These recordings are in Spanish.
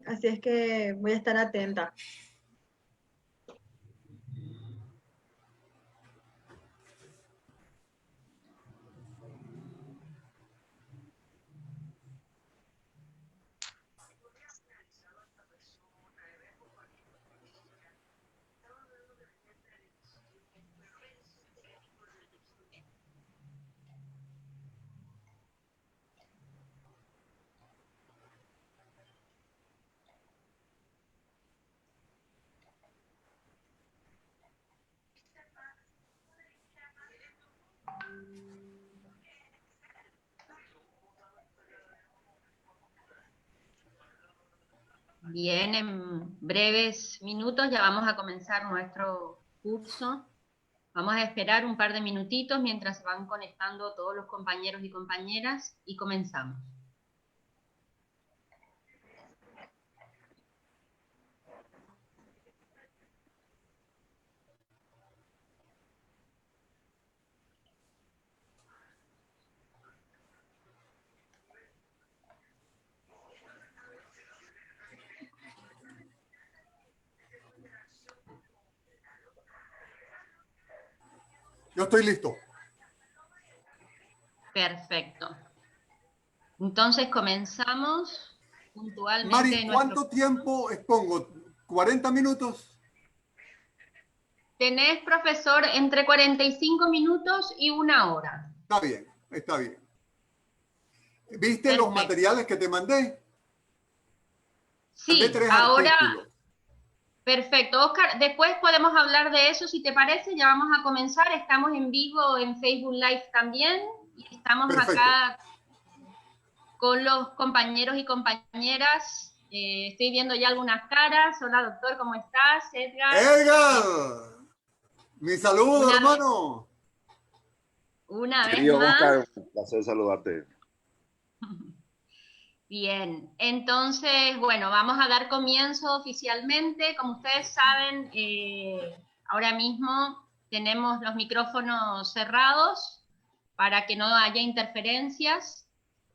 así es que voy a estar atenta. Bien, en breves minutos ya vamos a comenzar nuestro curso. Vamos a esperar un par de minutitos mientras se van conectando todos los compañeros y compañeras y comenzamos. Yo estoy listo. Perfecto. Entonces comenzamos puntualmente. Mari, ¿cuánto tiempo expongo? ¿40 minutos? Tenés, profesor, entre 45 minutos y 1 hora. Está bien, está bien. ¿Viste Perfecto. los materiales que te mandé? Sí, mandé 3 ahora... artículos. Perfecto, Oscar, después podemos hablar de eso, si te parece, ya vamos a comenzar, estamos en vivo en Facebook Live también, y estamos Perfecto. acá con los compañeros y compañeras, estoy viendo ya algunas caras. Hola doctor, ¿cómo estás? Edgar. Edgar, mi saludo, hermano. Una vez Querido más. Oscar, un placer saludarte. Bien, entonces, bueno, vamos a dar comienzo oficialmente. Como ustedes saben, ahora mismo tenemos los micrófonos cerrados para que no haya interferencias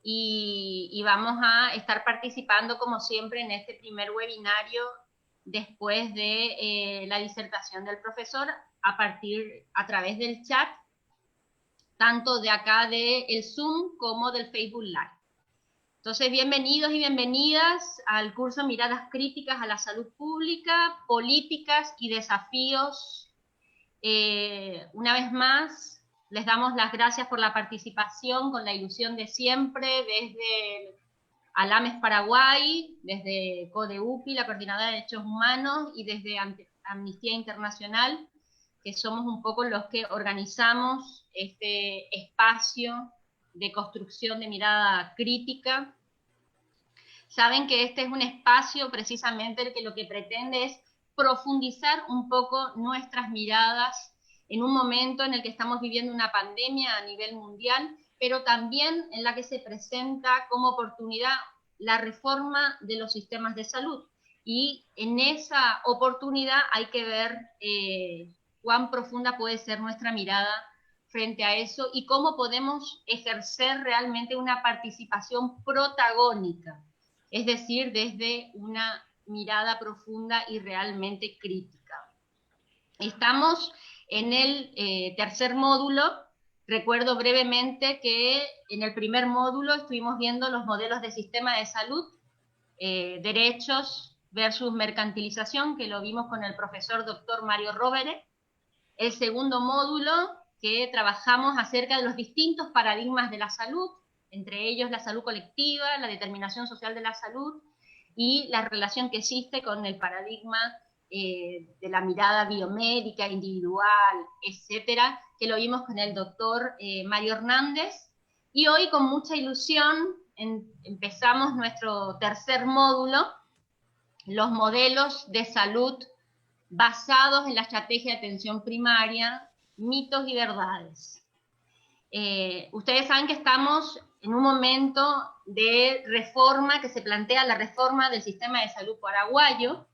y vamos a estar participando, como siempre, en este primer webinario después de la disertación del profesor a través del chat, tanto de acá del Zoom como del Facebook Live. Entonces, bienvenidos y bienvenidas al curso Miradas Críticas a la Salud Pública, Políticas y Desafíos. Una vez más, les damos las gracias por la participación, con la ilusión de siempre, desde Alames Paraguay, desde CODEUPI, la Coordinadora de Derechos Humanos, y desde Amnistía Internacional, que somos un poco los que organizamos este espacio de construcción de mirada crítica. Saben que este es un espacio precisamente el que lo que pretende es profundizar un poco nuestras miradas en un momento en el que estamos viviendo una pandemia a nivel mundial, pero también en la que se presenta como oportunidad la reforma de los sistemas de salud. Y en esa oportunidad hay que ver cuán profunda puede ser nuestra mirada frente a eso y cómo podemos ejercer realmente una participación protagónica, es decir, desde una mirada profunda y realmente crítica. Estamos en el tercer módulo. Recuerdo brevemente que en el primer módulo estuvimos viendo los modelos de sistema de salud, derechos versus mercantilización, que lo vimos con el profesor doctor Mario Rovere. El segundo módulo, que trabajamos acerca de los distintos paradigmas de la salud, entre ellos la salud colectiva, la determinación social de la salud y la relación que existe con el paradigma de la mirada biomédica, individual, etcétera, que lo vimos con el doctor Mario Hernández. Y hoy, con mucha ilusión, empezamos nuestro tercer módulo, los modelos de salud basados en la estrategia de atención primaria, mitos y verdades. Ustedes saben que estamos en un momento de reforma, que se plantea la reforma del sistema de salud paraguayo,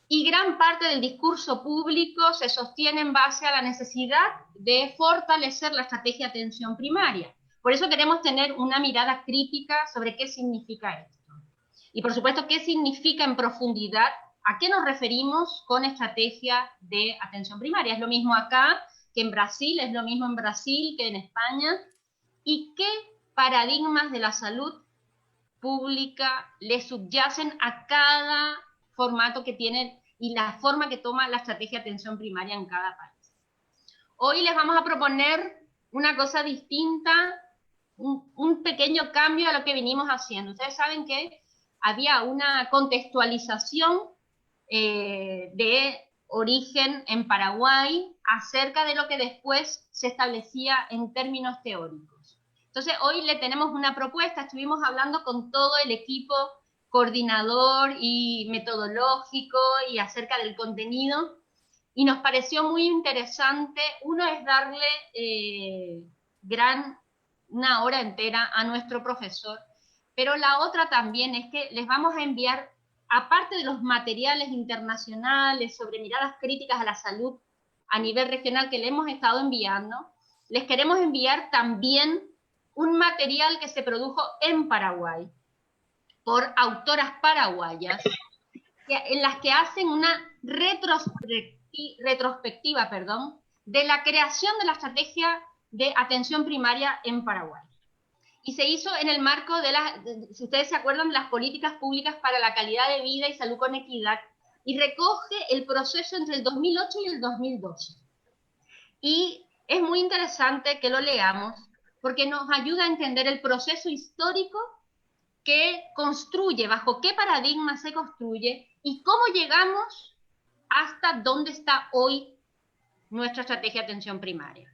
y gran parte del discurso público se sostiene en base a la necesidad de fortalecer la estrategia de atención primaria. Por eso queremos tener una mirada crítica sobre qué significa esto. Y por supuesto, ¿qué significa en profundidad? ¿A qué nos referimos con estrategia de atención primaria? Es lo mismo acá que en Brasil, es lo mismo en Brasil que en España. ¿Y qué paradigmas de la salud pública le subyacen a cada formato que tiene y la forma que toma la estrategia de atención primaria en cada país? Hoy les vamos a proponer una cosa distinta, un pequeño cambio a lo que venimos haciendo. Ustedes saben que había una contextualización de origen en Paraguay acerca de lo que después se establecía en términos teóricos. Entonces hoy le tenemos una propuesta, estuvimos hablando con todo el equipo coordinador y metodológico y acerca del contenido, y nos pareció muy interesante. Uno es darle una hora entera a nuestro profesor, pero la otra también es que les vamos a enviar, aparte de los materiales internacionales sobre miradas críticas a la salud a nivel regional que le hemos estado enviando, les queremos enviar también un material que se produjo en Paraguay por autoras paraguayas, en las que hacen una retrospectiva de la creación de la estrategia de atención primaria en Paraguay. Y se hizo en el marco de si ustedes se acuerdan, las políticas públicas para la calidad de vida y salud con equidad, y recoge el proceso entre el 2008 y el 2012. Y es muy interesante que lo leamos, porque nos ayuda a entender el proceso histórico que construye, bajo qué paradigma se construye, y cómo llegamos hasta dónde está hoy nuestra estrategia de atención primaria.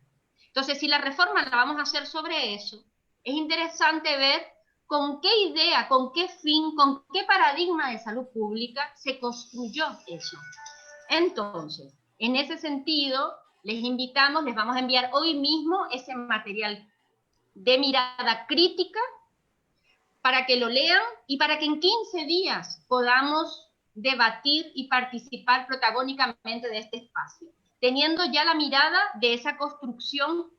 Entonces, si la reforma la vamos a hacer sobre eso, es interesante ver con qué idea, con qué fin, con qué paradigma de salud pública se construyó eso. Entonces, en ese sentido, les invitamos, les vamos a enviar hoy mismo ese material de mirada crítica para que lo lean y para que en 15 días podamos debatir y participar protagónicamente de este espacio, teniendo ya la mirada de esa construcción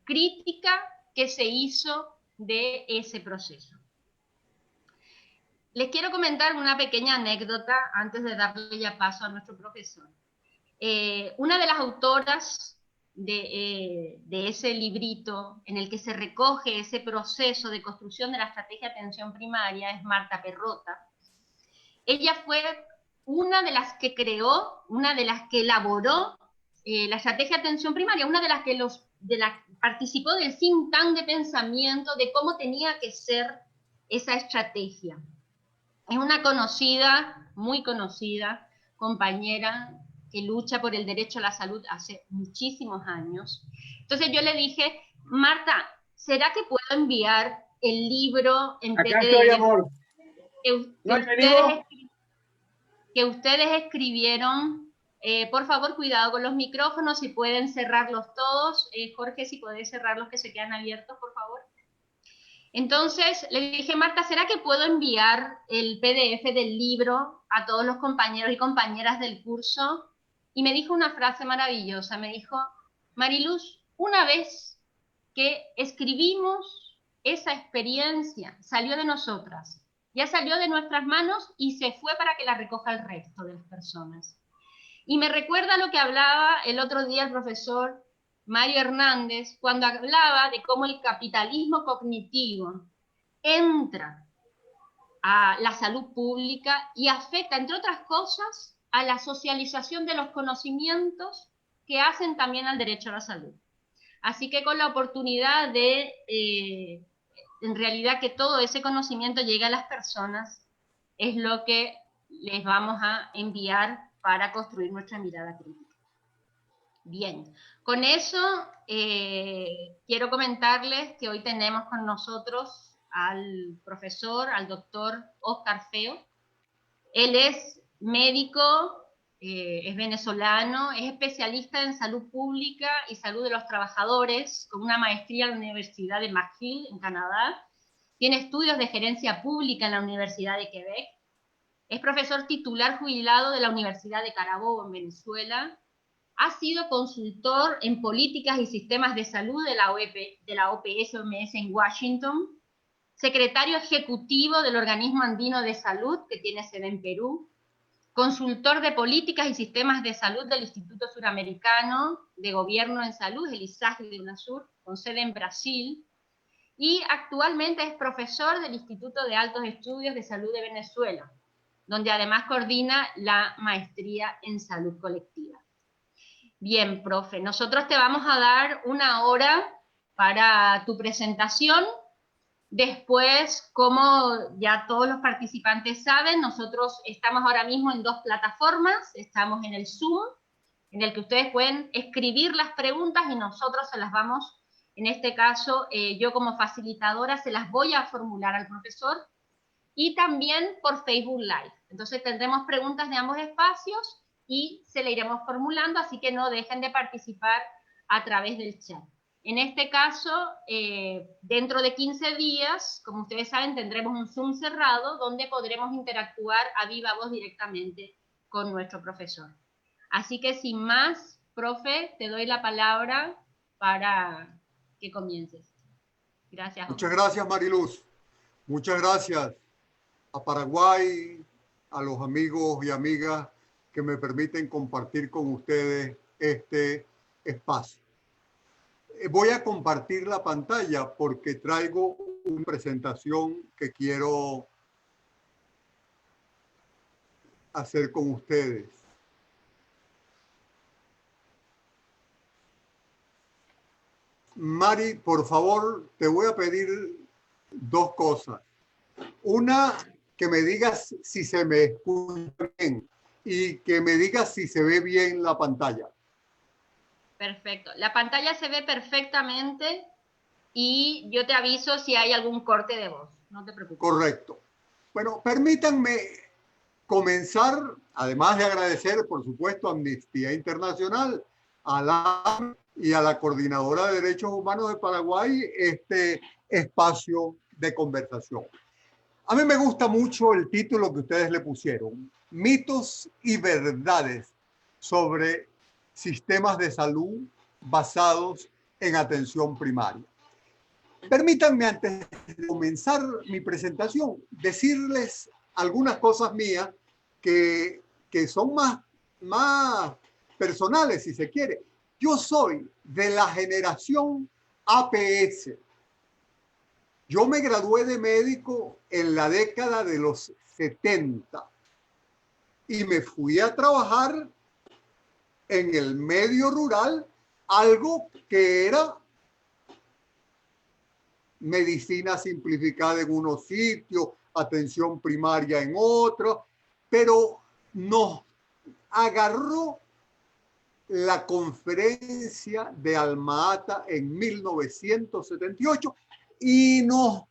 crítica que se hizo de ese proceso. Les quiero comentar una pequeña anécdota antes de darle ya paso a nuestro profesor. Una de las autoras de ese librito en el que se recoge ese proceso de construcción de la estrategia de atención primaria es Marta Perrota. Ella fue una de las que creó, una de las que elaboró la estrategia de atención primaria, una de las que participó del think tank de pensamiento de cómo tenía que ser esa estrategia. Es una conocida, muy conocida, compañera que lucha por el derecho a la salud hace muchísimos años. Entonces yo le dije, Marta, ¿será que puedo enviar el libro en Acá PDF? estoy, amor. Que ustedes escribieron? Por favor, cuidado con los micrófonos, si pueden cerrarlos todos. Jorge, si podés cerrar los que se quedan abiertos, por favor. Entonces le dije, Marta, ¿será que puedo enviar el PDF del libro a todos los compañeros y compañeras del curso? Y me dijo una frase maravillosa, me dijo, Mariluz, una vez que escribimos esa experiencia, salió de nosotras, ya salió de nuestras manos y se fue para que la recoja el resto de las personas. Y me recuerda lo que hablaba el otro día el profesor Mario Hernández, cuando hablaba de cómo el capitalismo cognitivo entra a la salud pública y afecta, entre otras cosas, a la socialización de los conocimientos que hacen también al derecho a la salud. Así que con la oportunidad de, en realidad, que todo ese conocimiento llegue a las personas, es lo que les vamos a enviar para construir nuestra mirada crítica. Bien, con eso quiero comentarles que hoy tenemos con nosotros al profesor, al doctor Óscar Feo. Él es médico, es venezolano, es especialista en salud pública y salud de los trabajadores, con una maestría en la Universidad de McGill, en Canadá. Tiene estudios de gerencia pública en la Universidad de Quebec. Es profesor titular jubilado de la Universidad de Carabobo, en Venezuela. Ha sido consultor en políticas y sistemas de salud de la OPS-OMS en Washington. secretario ejecutivo del Organismo Andino de Salud, que tiene sede en Perú, consultor de políticas y sistemas de salud del Instituto Suramericano de Gobierno en Salud, el ISAGI de UNASUR, con sede en Brasil, y actualmente es profesor del Instituto de Altos Estudios de Salud de Venezuela, donde además coordina la maestría en salud colectiva. Bien, profe, nosotros te vamos a dar 1 hora para tu presentación. Después, como ya todos los participantes saben, nosotros estamos ahora mismo en 2 plataformas. Estamos en el Zoom, en el que ustedes pueden escribir las preguntas y nosotros se las vamos, en este caso, yo como facilitadora se las voy a formular al profesor, y también por Facebook Live. Entonces tendremos preguntas de ambos espacios y se le iremos formulando, así que no dejen de participar a través del chat. En este caso, dentro de 15 días, como ustedes saben, tendremos un Zoom cerrado donde podremos interactuar a viva voz directamente con nuestro profesor. Así que sin más, profe, te doy la palabra para que comiences. Gracias. Muchas gracias, Mariluz. Muchas gracias a Paraguay, a los amigos y amigas que me permiten compartir con ustedes este espacio. Voy a compartir la pantalla porque traigo una presentación que quiero hacer con ustedes. Mari, por favor, te voy a pedir 2 cosas. Una, que me digas si se me escucha bien y que me digas si se ve bien la pantalla. Perfecto. La pantalla se ve perfectamente y yo te aviso si hay algún corte de voz. No te preocupes. Correcto. Bueno, permítanme comenzar, además de agradecer, por supuesto, a Amnistía Internacional, a la y a la Coordinadora de Derechos Humanos de Paraguay, este espacio de conversación. A mí me gusta mucho el título que ustedes le pusieron, Mitos y Verdades sobre sistemas de salud basados en atención primaria. Permítanme, antes de comenzar mi presentación, decirles algunas cosas mías que son más personales, si se quiere. Yo soy de la generación APS. Yo me gradué de médico en la década de los 70 y me fui a trabajar en el medio rural, algo que era medicina simplificada en unos sitios, atención primaria en otros, pero nos agarró la conferencia de Alma-Ata en 1978 y nos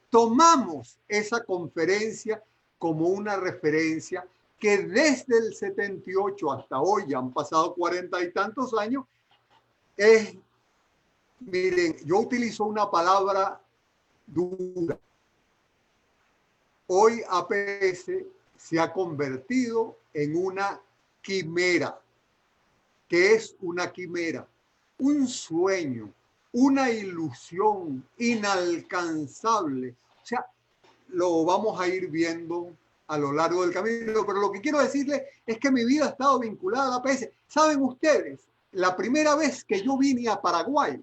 tomamos esa conferencia como una referencia que desde el 78 hasta hoy, ya han pasado 40 y tantos años, miren, yo utilizo una palabra dura. Hoy APS se ha convertido en una quimera. ¿Qué es una quimera? Un sueño, una ilusión inalcanzable. O sea, lo vamos a ir viendo a lo largo del camino, pero lo que quiero decirles es que mi vida ha estado vinculada a la APS. ¿Saben ustedes? La primera vez que yo vine a Paraguay,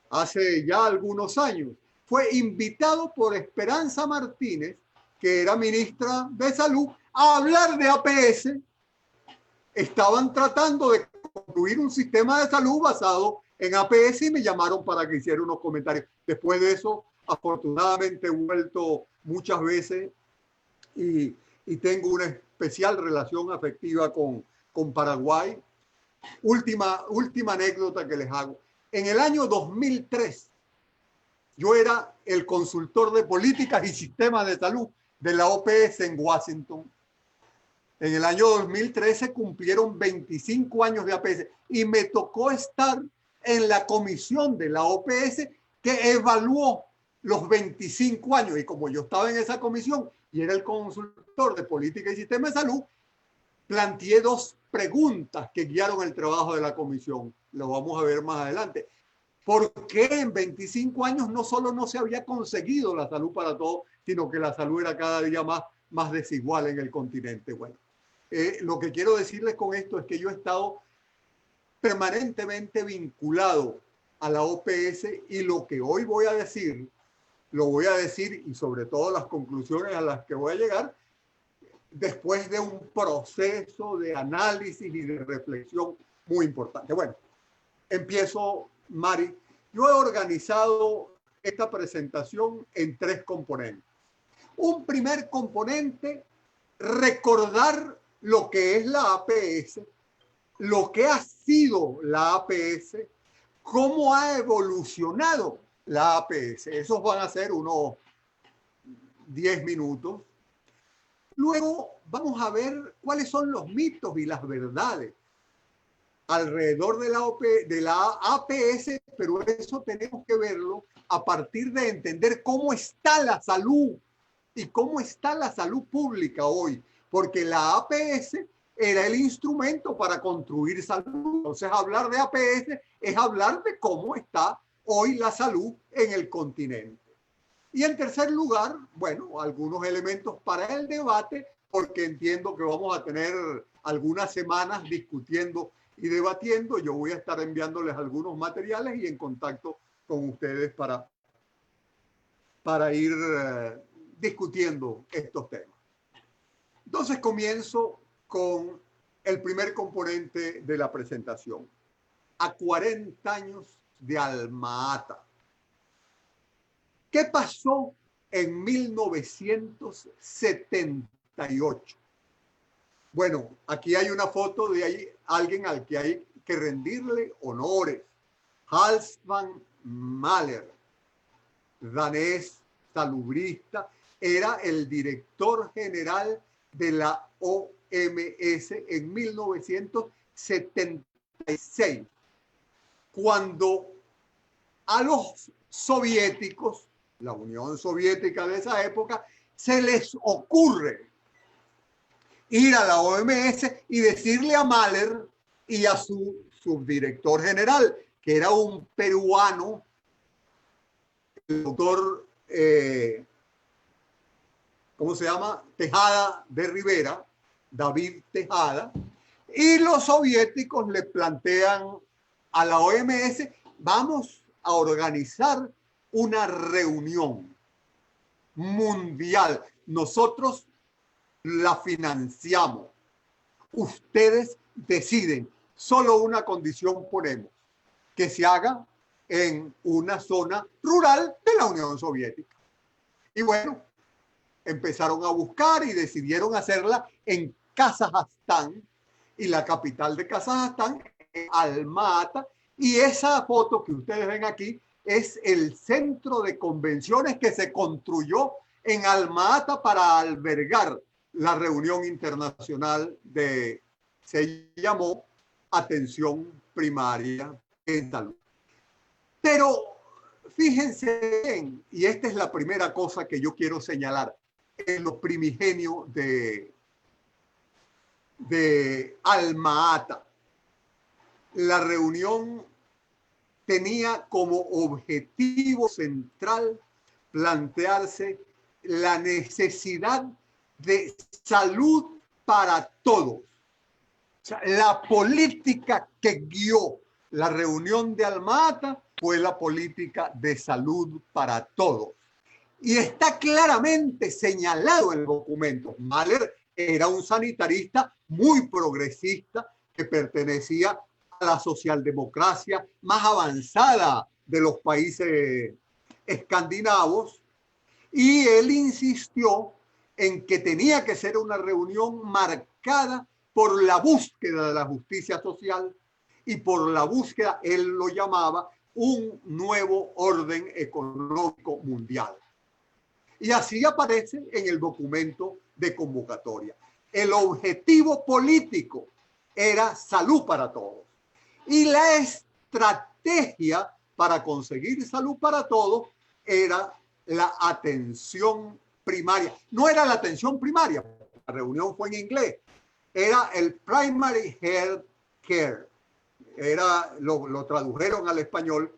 hace ya algunos años, fue invitado por Esperanza Martínez, que era ministra de Salud, a hablar de APS. Estaban tratando de construir un sistema de salud basado en APS y me llamaron para que hiciera unos comentarios. Después de eso, afortunadamente he vuelto muchas veces y tengo una especial relación afectiva con Paraguay. Última anécdota que les hago. En el año 2003, yo era el consultor de políticas y sistemas de salud de la OPS en Washington. En el año 2013 cumplieron 25 años de APS y me tocó estar en la comisión de la OPS que evaluó los 25 años. Y como yo estaba en esa comisión y era el consultor de política y sistema de salud, planteé 2 preguntas que guiaron el trabajo de la comisión. Lo vamos a ver más adelante. ¿Por qué en 25 años no solo no se había conseguido la salud para todos, sino que la salud era cada día más desigual en el continente? Bueno, lo que quiero decirles con esto es que yo he estado permanentemente vinculado a la OPS y lo que hoy voy a decir, lo voy a decir y sobre todo las conclusiones a las que voy a llegar después de un proceso de análisis y de reflexión muy importante. Bueno, empiezo, Mari. Yo he organizado esta presentación en 3 componentes. Un primer componente, recordar lo que es la APS, lo que ha sido la APS, cómo ha evolucionado la APS. Esos van a ser unos 10 minutos. Luego vamos a ver cuáles son los mitos y las verdades alrededor de la APS, pero eso tenemos que verlo a partir de entender cómo está la salud y cómo está la salud pública hoy, porque la APS era el instrumento para construir salud. Entonces, hablar de APS es hablar de cómo está hoy la salud en el continente. Y en tercer lugar, bueno, algunos elementos para el debate, porque entiendo que vamos a tener algunas semanas discutiendo y debatiendo. Yo voy a estar enviándoles algunos materiales y en contacto con ustedes para ir discutiendo estos temas. Entonces comienzo con el primer componente de la presentación. A 40 años de Alma Ata. ¿Qué pasó en 1978? Bueno, aquí hay una foto de alguien al que hay que rendirle honores. Hans van Mahler, danés, salubrista, era el director general de la OMS en 1976, cuando a los soviéticos, la Unión Soviética de esa época, se les ocurre ir a la OMS y decirle a Mahler y a su subdirector general, que era un peruano, el doctor, ¿cómo se llama? Tejada de Rivera, David Tejada, y los soviéticos le plantean a la OMS, vamos a organizar una reunión mundial. Nosotros la financiamos. Ustedes deciden. Solo una condición ponemos, que se haga en una zona rural de la Unión Soviética. Y bueno, empezaron a buscar y decidieron hacerla en Kazajstán, y la capital de Kazajstán es Alma Ata, y esa foto que ustedes ven aquí es el centro de convenciones que se construyó en Alma Ata para albergar la reunión internacional se llamó Atención Primaria en Salud. Pero fíjense bien, y esta es la primera cosa que yo quiero señalar, en lo primigenio de Alma Ata. La reunión tenía como objetivo central plantearse la necesidad de salud para todos. O sea, la política que guió la reunión de Alma Ata fue la política de salud para todos. Y está claramente señalado en el documento. Mahler era un sanitarista muy progresista que pertenecía a la socialdemocracia más avanzada de los países escandinavos, y él insistió en que tenía que ser una reunión marcada por la búsqueda de la justicia social y por la búsqueda, él lo llamaba, un nuevo orden económico mundial. Y así aparece en el documento de convocatoria. El objetivo político era salud para todos. Y la estrategia para conseguir salud para todos era la atención primaria. No era la atención primaria, la reunión fue en inglés. Era el Primary Health Care. Lo tradujeron al español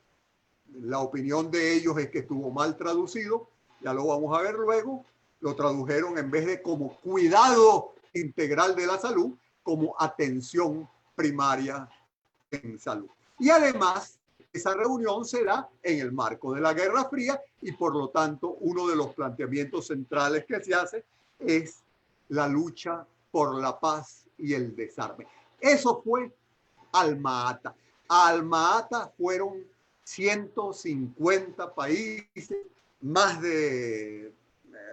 la opinión de ellos es que estuvo mal traducido, ya lo vamos a ver luego, lo tradujeron en vez de como cuidado integral de la salud, como atención primaria en salud. Y además, esa reunión se da en el marco de la Guerra Fría y por lo tanto uno de los planteamientos centrales que se hace es la lucha por la paz y el desarme. Eso fue Alma-Ata. A Alma-Ata fueron 150 países, más de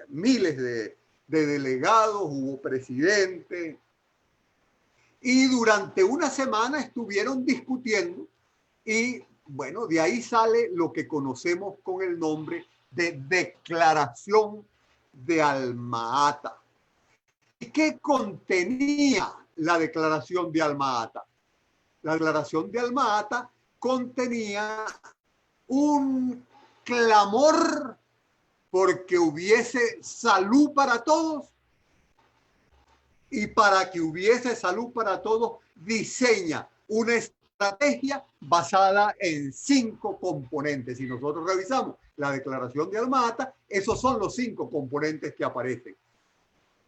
miles de delegados, hubo presidente, y durante una semana estuvieron discutiendo y bueno, de ahí sale lo que conocemos con el nombre de Declaración de Alma-Ata. ¿Y qué contenía la Declaración de Alma-Ata? La Declaración de Alma-Ata contenía un clamor porque hubiese salud para todos, y para que hubiese salud para todos diseña una estrategia basada en 5 componentes. Si nosotros revisamos la Declaración de Alma-Ata, esos son los 5 componentes que aparecen.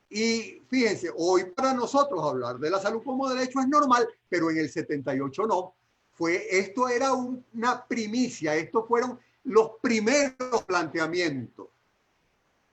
Y fíjense, hoy para nosotros hablar de la salud como derecho es normal, pero en el 78 no. Esto era una primicia, estos fueron los primeros planteamientos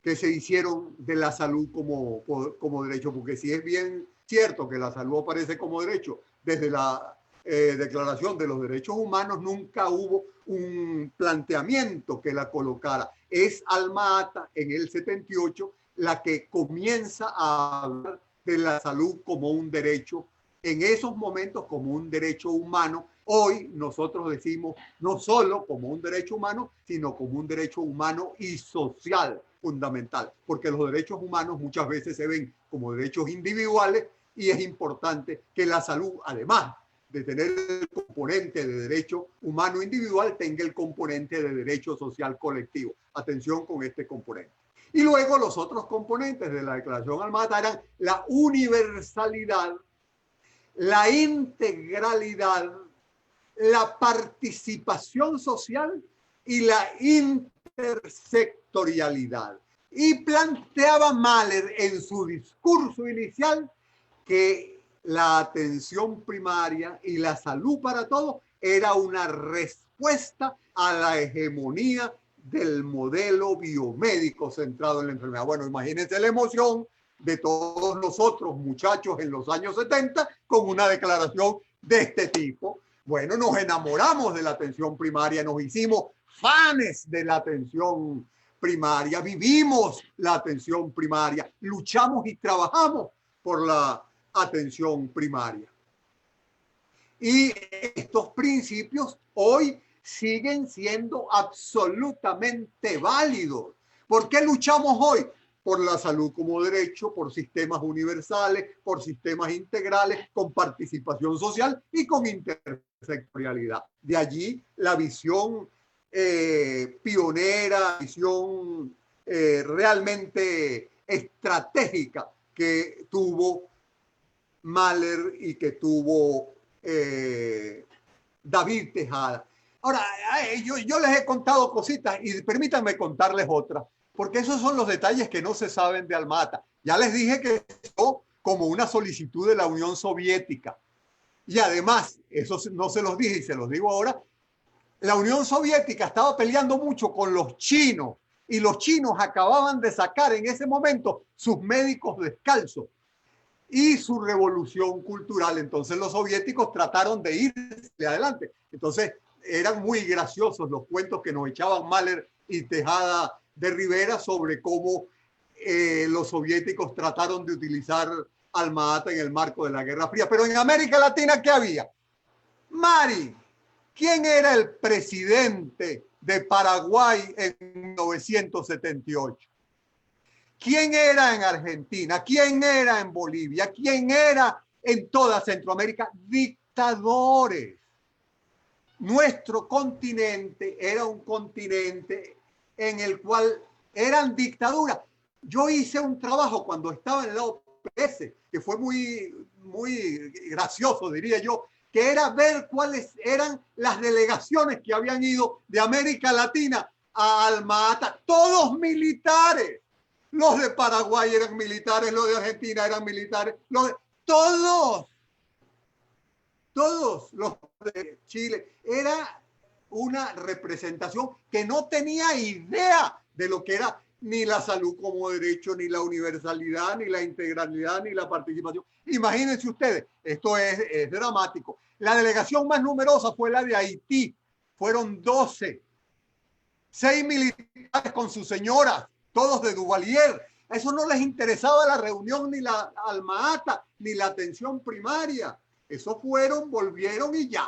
que se hicieron de la salud como derecho, porque sí es bien cierto que la salud aparece como derecho desde la Declaración de los Derechos Humanos, nunca hubo un planteamiento que la colocara. Es Alma-Ata en el 78 la que comienza a hablar de la salud como un derecho, en esos momentos como un derecho humano. Hoy nosotros decimos no solo como un derecho humano, sino como un derecho humano y social fundamental, porque los derechos humanos muchas veces se ven como derechos individuales y es importante que la salud, además de tener el componente de derecho humano individual, tenga el componente de derecho social colectivo. Atención con este componente. Y luego los otros componentes de la Declaración Alma-Ata eran la universalidad, la integralidad, la participación social y la intersectorialidad. Y planteaba Mahler en su discurso inicial que la atención primaria y la salud para todos era una respuesta a la hegemonía del modelo biomédico centrado en la enfermedad. Bueno, imagínense la emoción de todos nosotros, muchachos, en los años 70, con una declaración de este tipo. Bueno, nos enamoramos de la atención primaria, nos hicimos fans de la atención primaria, vivimos la atención primaria, luchamos y trabajamos por la atención primaria. Y estos principios hoy siguen siendo absolutamente válidos. ¿Por qué luchamos hoy? Por la salud como derecho, por sistemas universales, por sistemas integrales, con participación social y con intersectorialidad. De allí la visión pionera, visión realmente estratégica que tuvo Mahler y que tuvo David Tejada. Ahora, yo les he contado cositas y permítanme contarles otras, porque esos son los detalles que no se saben de Alma-Ata. Ya les dije que esto como una solicitud de la Unión Soviética. Y además, eso no se los dije y se los digo ahora, la Unión Soviética estaba peleando mucho con los chinos y los chinos acababan de sacar en ese momento sus médicos descalzos y su revolución cultural. Entonces los soviéticos trataron de ir adelante. Entonces eran muy graciosos los cuentos que nos echaban Mahler y Tejada de Rivera sobre cómo los soviéticos trataron de utilizar Alma-Ata en el marco de la Guerra Fría. Pero en América Latina, ¿qué había? Mari, ¿quién era el presidente de Paraguay en 1978? ¿Quién era en Argentina? ¿Quién era en Bolivia? ¿Quién era en toda Centroamérica? Dictadores. Nuestro continente era un continente en el cual eran dictaduras. Yo hice un trabajo cuando estaba en la OPS, que fue muy gracioso, diría yo, que era ver cuáles eran las delegaciones que habían ido de América Latina a Alma Ata, todos militares. Los de Paraguay eran militares, los de Argentina eran militares, todos los de Chile. Era una representación que no tenía idea de lo que era ni la salud como derecho, ni la universalidad, ni la integralidad, ni la participación. Imagínense ustedes, esto es dramático. La delegación más numerosa fue la de Haití, fueron 12, 6 militares con sus señoras, todos de Duvalier. A eso no les interesaba la reunión, ni la Alma Ata, ni la atención primaria. Eso fueron, volvieron y ya.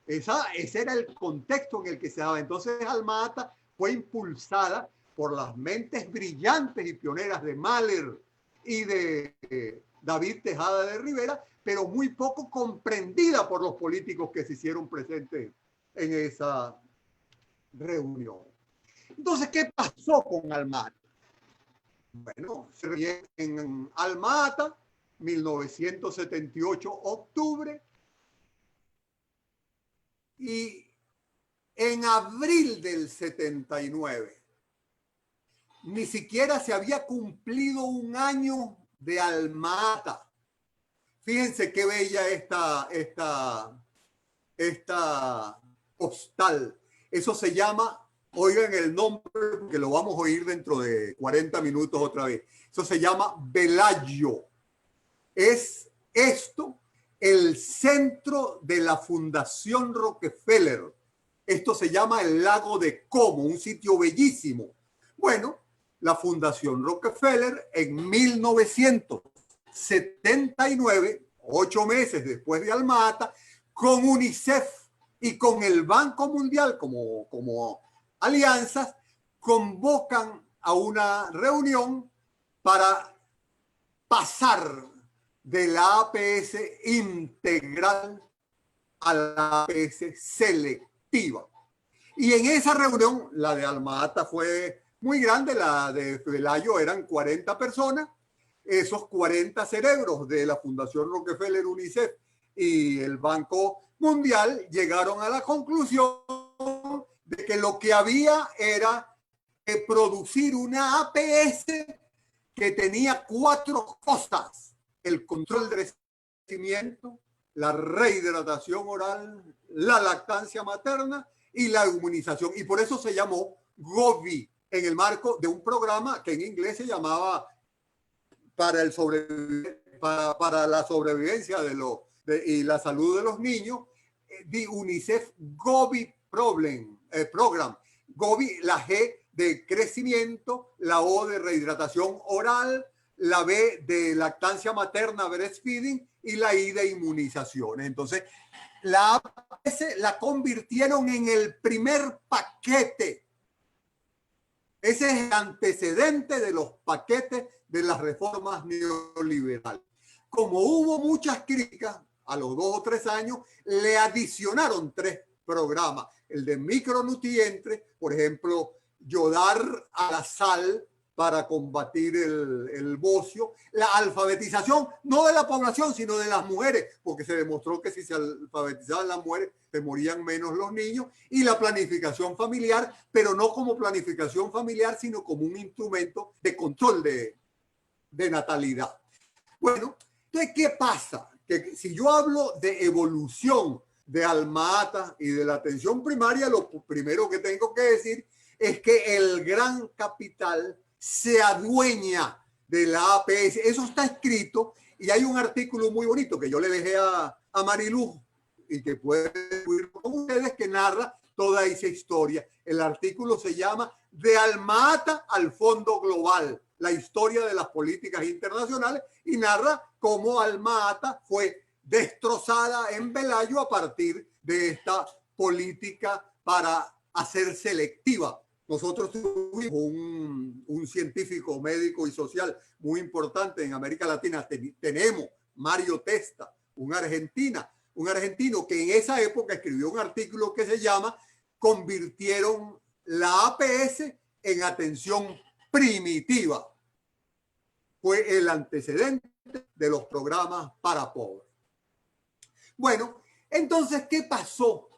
Ese era el contexto en el que se daba. Entonces Alma Ata fue impulsada por las mentes brillantes y pioneras de Mahler y de David Tejada de Rivera, pero muy poco comprendida por los políticos que se hicieron presentes en esa reunión. Entonces, ¿qué pasó con Alma Ata? Bueno, en Alma Ata, 1978, octubre, y en abril del 79, ni siquiera se había cumplido un año de Alma Ata. Fíjense qué bella esta postal. Eso se llama, oigan el nombre porque lo vamos a oír dentro de 40 minutos otra vez. Eso se llama Bellagio. Es esto el centro de la Fundación Rockefeller. Esto se llama el Lago de Como, un sitio bellísimo. Bueno, la Fundación Rockefeller en 1979, 8 meses después de Alma Ata, con UNICEF y con el Banco Mundial como alianzas, convocan a una reunión para pasar de la APS integral a la APS selectiva. Y en esa reunión, la de Alma Ata fue muy grande, la de Bellagio eran 40 personas, esos 40 cerebros de la Fundación Rockefeller, UNICEF y el Banco Mundial llegaron a la conclusión de que lo que había era que producir una APS que tenía 4 cosas: el control del crecimiento, la rehidratación oral, la lactancia materna y la inmunización. Y por eso se llamó Gavi, en el marco de un programa que en inglés se llamaba para la sobrevivencia y la salud de los niños, de UNICEF Gavi Program. Gavi, la G de crecimiento, la O de rehidratación oral, la B de lactancia materna, breastfeeding, y la I de inmunización. Entonces, la APS la convirtieron en el primer paquete. Ese es el antecedente de los paquetes de las reformas neoliberales. Como hubo muchas críticas, a los 2 o 3 años le adicionaron 3 programas. El de micronutrientes, por ejemplo, yodar a la sal para combatir el bocio, la alfabetización, no de la población, sino de las mujeres, porque se demostró que si se alfabetizaban las mujeres, se morían menos los niños, y la planificación familiar, pero no como planificación familiar, sino como un instrumento de control de natalidad. Bueno, entonces, ¿qué pasa? Que si yo hablo de evolución de Alma Ata y de la atención primaria, lo primero que tengo que decir es que el gran capital se adueña de la APS. Eso está escrito y hay un artículo muy bonito que yo le dejé a Mariluz y que puede ir con ustedes, que narra toda esa historia. El artículo se llama De Alma Ata al Fondo Global, la historia de las políticas internacionales, y narra cómo Alma Ata fue destrozada en Bellagio a partir de esta política para hacer selectiva. Nosotros tuvimos un científico médico y social muy importante en América Latina. Tenemos Mario Testa, un argentino que en esa época escribió un artículo que se llama Convirtieron la APS en atención primitiva. Fue el antecedente de los programas para pobres. Bueno, Entonces, ¿qué pasó?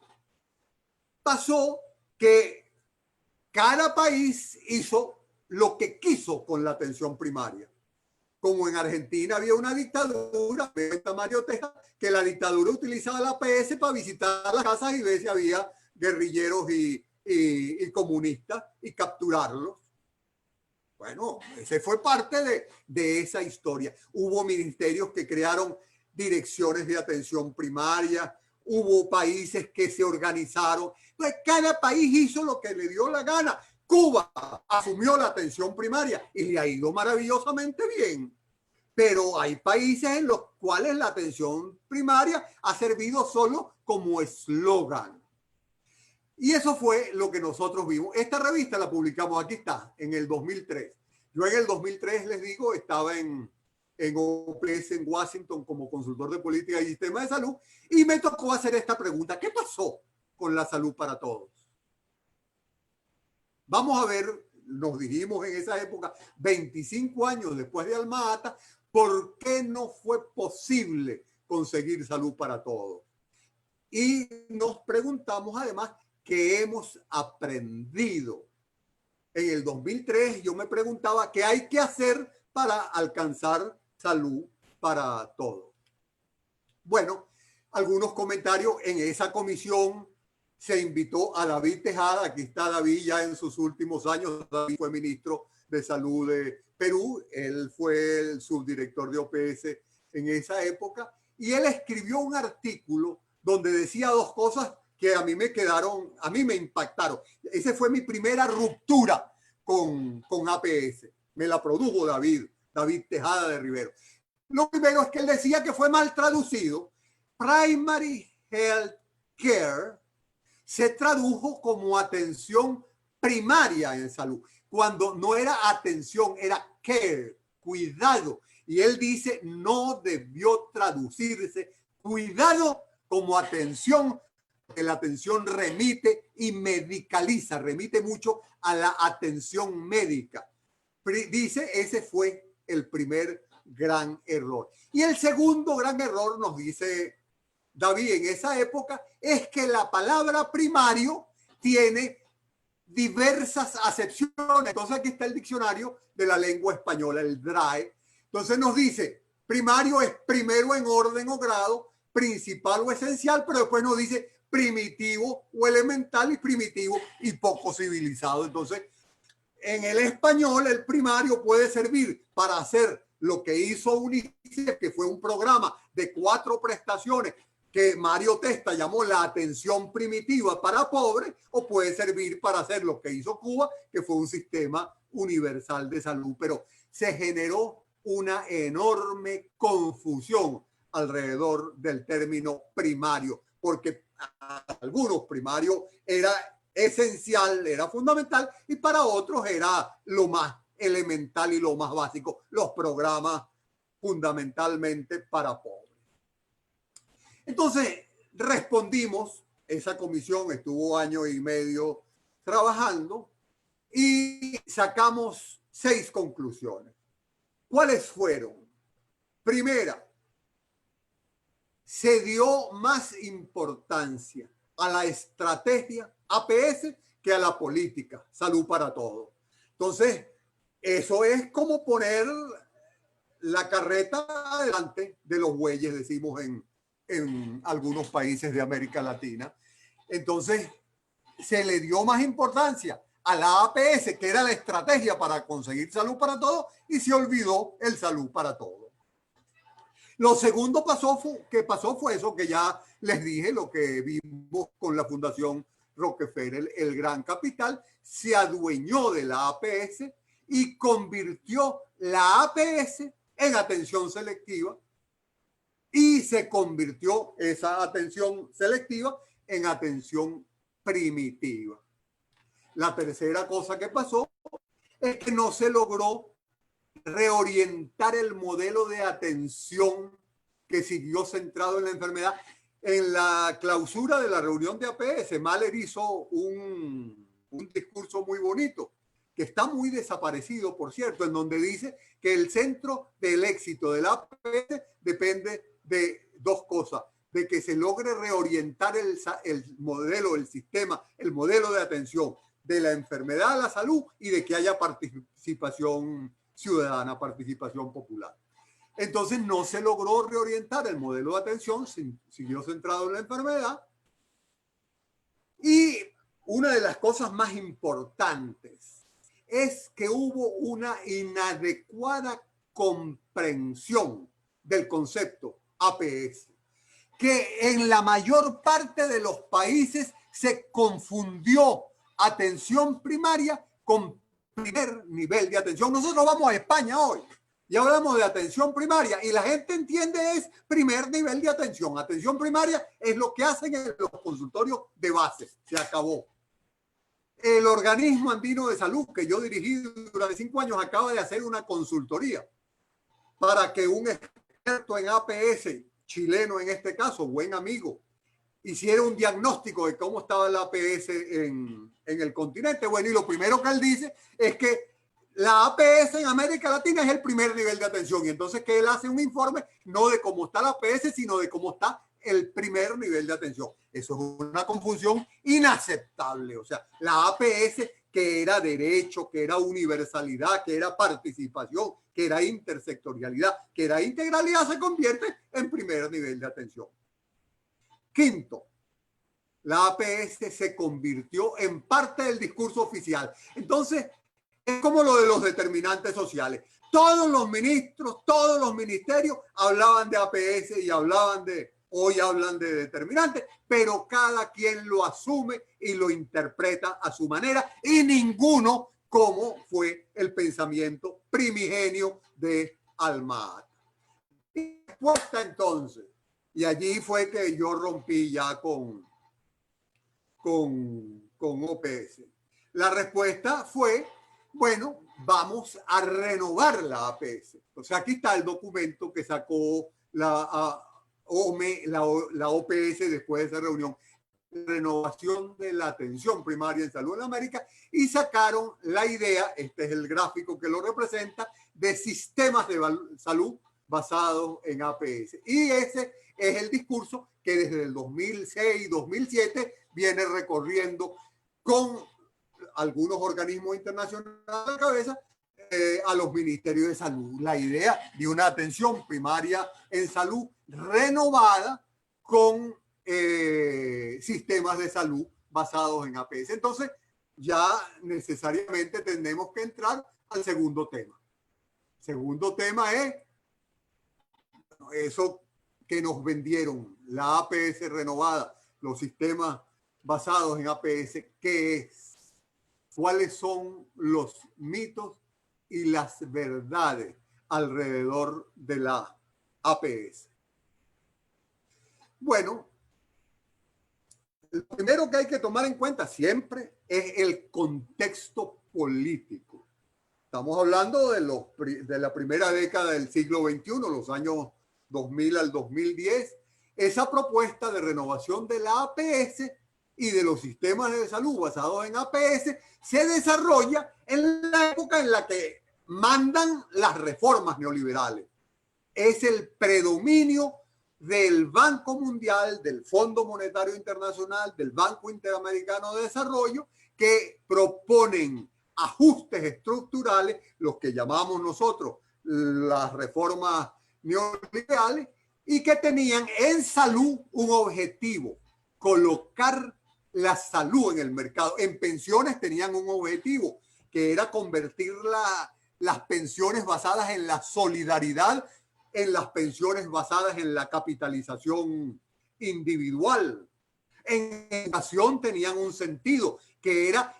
Pasó que cada país hizo lo que quiso con la atención primaria. Como en Argentina había una dictadura, Mario Teja, que la dictadura utilizaba la APS para visitar las casas y ver si había guerrilleros y comunistas y capturarlos. Bueno, ese fue parte de esa historia. Hubo ministerios que crearon direcciones de atención primaria, hubo países que se organizaron. Pues cada país hizo lo que le dio la gana. Cuba asumió la atención primaria y le ha ido maravillosamente bien. Pero hay países en los cuales la atención primaria ha servido solo como eslogan. Y eso fue lo que nosotros vimos. Esta revista la publicamos, aquí está, en el 2003. Yo en el 2003, les digo, estaba en OPS en Washington como consultor de política y sistema de salud y me tocó hacer esta pregunta. ¿Qué pasó con la salud para todos? Vamos a ver, nos dijimos en esa época, 25 años después de Alma Ata, ¿por qué no fue posible conseguir salud para todos? Y nos preguntamos además qué hemos aprendido. En el 2003 yo me preguntaba qué hay que hacer para alcanzar salud para todos. Bueno, algunos comentarios. En esa comisión se invitó a David Tejada. Aquí está David ya en sus últimos años. David fue ministro de Salud de Perú. Él fue el subdirector de OPS en esa época. Y él escribió un artículo donde decía dos cosas que a mí me impactaron. Esa fue mi primera ruptura con APS. Me la produjo David Tejada de Rivero. Lo primero es que él decía que fue mal traducido. Primary Health Care se tradujo como atención primaria en salud, cuando no era atención, era care, cuidado. Y él dice, no debió traducirse cuidado como atención, que la atención remite y medicaliza, remite mucho a la atención médica. Dice, ese fue el primer gran error. Y el segundo gran error, nos dice David en esa época, es que la palabra primario tiene diversas acepciones. Entonces aquí está el diccionario de la lengua española, el DRAE. Entonces nos dice, primario es primero en orden o grado, principal o esencial, pero después nos dice primitivo o elemental y primitivo y poco civilizado. Entonces, en el español, el primario puede servir para hacer lo que hizo UNICEF, que fue un programa de 4 prestaciones que Mario Testa llamó la atención primitiva para pobres, o puede servir para hacer lo que hizo Cuba, que fue un sistema universal de salud. Pero se generó una enorme confusión alrededor del término primario, porque para algunos primario era esencial, era fundamental, y para otros era lo más elemental y lo más básico, los programas fundamentalmente para pobres. Entonces respondimos, esa comisión estuvo 1 año y medio trabajando y sacamos 6 conclusiones. ¿Cuáles fueron? Primera, se dio más importancia a la estrategia APS que a la política salud para todos. Entonces, eso es como poner la carreta adelante de los bueyes, decimos en algunos países de América Latina. Entonces, se le dio más importancia a la APS, que era la estrategia para conseguir salud para todos, y se olvidó el salud para todos. Lo segundo que pasó fue eso que ya les dije, lo que vimos con la Fundación Rockefeller, el gran capital se adueñó de la APS y convirtió la APS en atención selectiva, y se convirtió esa atención selectiva en atención primitiva. La tercera cosa que pasó es que no se logró reorientar el modelo de atención que siguió centrado en la enfermedad. En la clausura de la reunión de APS, Mahler hizo un discurso muy bonito, que está muy desaparecido, por cierto, en donde dice que el centro del éxito de la APS depende de 2 cosas, de que se logre reorientar el modelo, el sistema, el modelo de atención de la enfermedad a la salud y de que haya participación ciudadana, participación popular. Entonces no se logró reorientar el modelo de atención, siguió centrado en la enfermedad. Y una de las cosas más importantes es que hubo una inadecuada comprensión del concepto APS, que en la mayor parte de los países se confundió atención primaria con primer nivel de atención. Nosotros vamos a España hoy y hablamos de atención primaria y la gente entiende es primer nivel de atención. Atención primaria es lo que hacen en los consultorios de base. Se acabó. El organismo andino de salud que yo dirigí durante 5 años acaba de hacer una consultoría para que un experto en APS, chileno en este caso, buen amigo, hiciera un diagnóstico de cómo estaba la APS en el continente. Bueno, y lo primero que él dice es que la APS en América Latina es el primer nivel de atención. Y entonces que él hace un informe no de cómo está la APS, sino de cómo está el primer nivel de atención. Eso es una confusión inaceptable. O sea, la APS, que era derecho, que era universalidad, que era participación, que era intersectorialidad, que era integralidad, se convierte en primer nivel de atención. Quinto, la APS se convirtió en parte del discurso oficial. Entonces, es como lo de los determinantes sociales. Todos los ministros, todos los ministerios hablaban de APS y hoy hablan de determinantes, pero cada quien lo asume y lo interpreta a su manera y ninguno como fue el pensamiento primigenio de Alma-Ata. Y respuesta entonces, y allí fue que yo rompí ya con OPS. La respuesta fue, bueno, vamos a renovar la APS. O sea, aquí está el documento que sacó la OPS después de esa reunión, renovación de la atención primaria en salud en América, y sacaron la idea, este es el gráfico que lo representa, de sistemas de salud basados en APS. Y ese es el discurso que desde el 2006-2007 viene recorriendo con algunos organismos internacionales a la cabeza a los ministerios de salud. La idea de una atención primaria en salud renovada con sistemas de salud basados en APS. Entonces, ya necesariamente tenemos que entrar al segundo tema. El segundo tema es eso que nos vendieron, la APS renovada, los sistemas basados en APS. ¿Qué es? ¿Cuáles son los mitos y las verdades alrededor de la APS? Bueno, lo primero que hay que tomar en cuenta siempre es el contexto político. Estamos hablando de la primera década del siglo XXI, los años 2000 al 2010. Esa propuesta de renovación de la APS y de los sistemas de salud basados en APS se desarrolla en la época en la que mandan las reformas neoliberales. Es el predominio del Banco Mundial, del Fondo Monetario Internacional, del Banco Interamericano de Desarrollo, que proponen ajustes estructurales, los que llamamos nosotros las reformas neoliberales, y que tenían en salud un objetivo: colocar la salud en el mercado. En pensiones tenían un objetivo, que era convertir las pensiones basadas en la solidaridad en las pensiones basadas en la capitalización individual. En educación tenían un sentido, que era,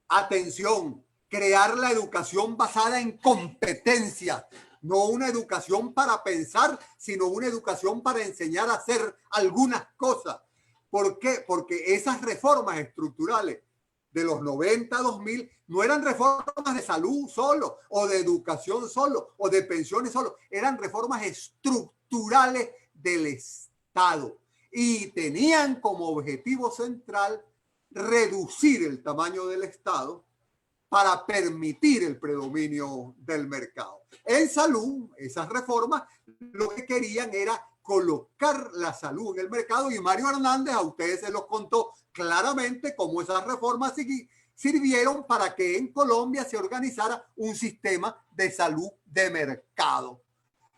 atención, crear la educación basada en competencias, no una educación para pensar, sino una educación para enseñar a hacer algunas cosas. ¿Por qué? Porque esas reformas estructurales de los 90 a 2000 no eran reformas de salud solo, o de educación solo, o de pensiones solo, eran reformas estructurales del Estado y tenían como objetivo central reducir el tamaño del Estado para permitir el predominio del mercado. En salud, esas reformas lo que querían era colocar la salud en el mercado, y Mario Hernández a ustedes se los contó claramente cómo esas reformas sirvieron para que en Colombia se organizara un sistema de salud de mercado.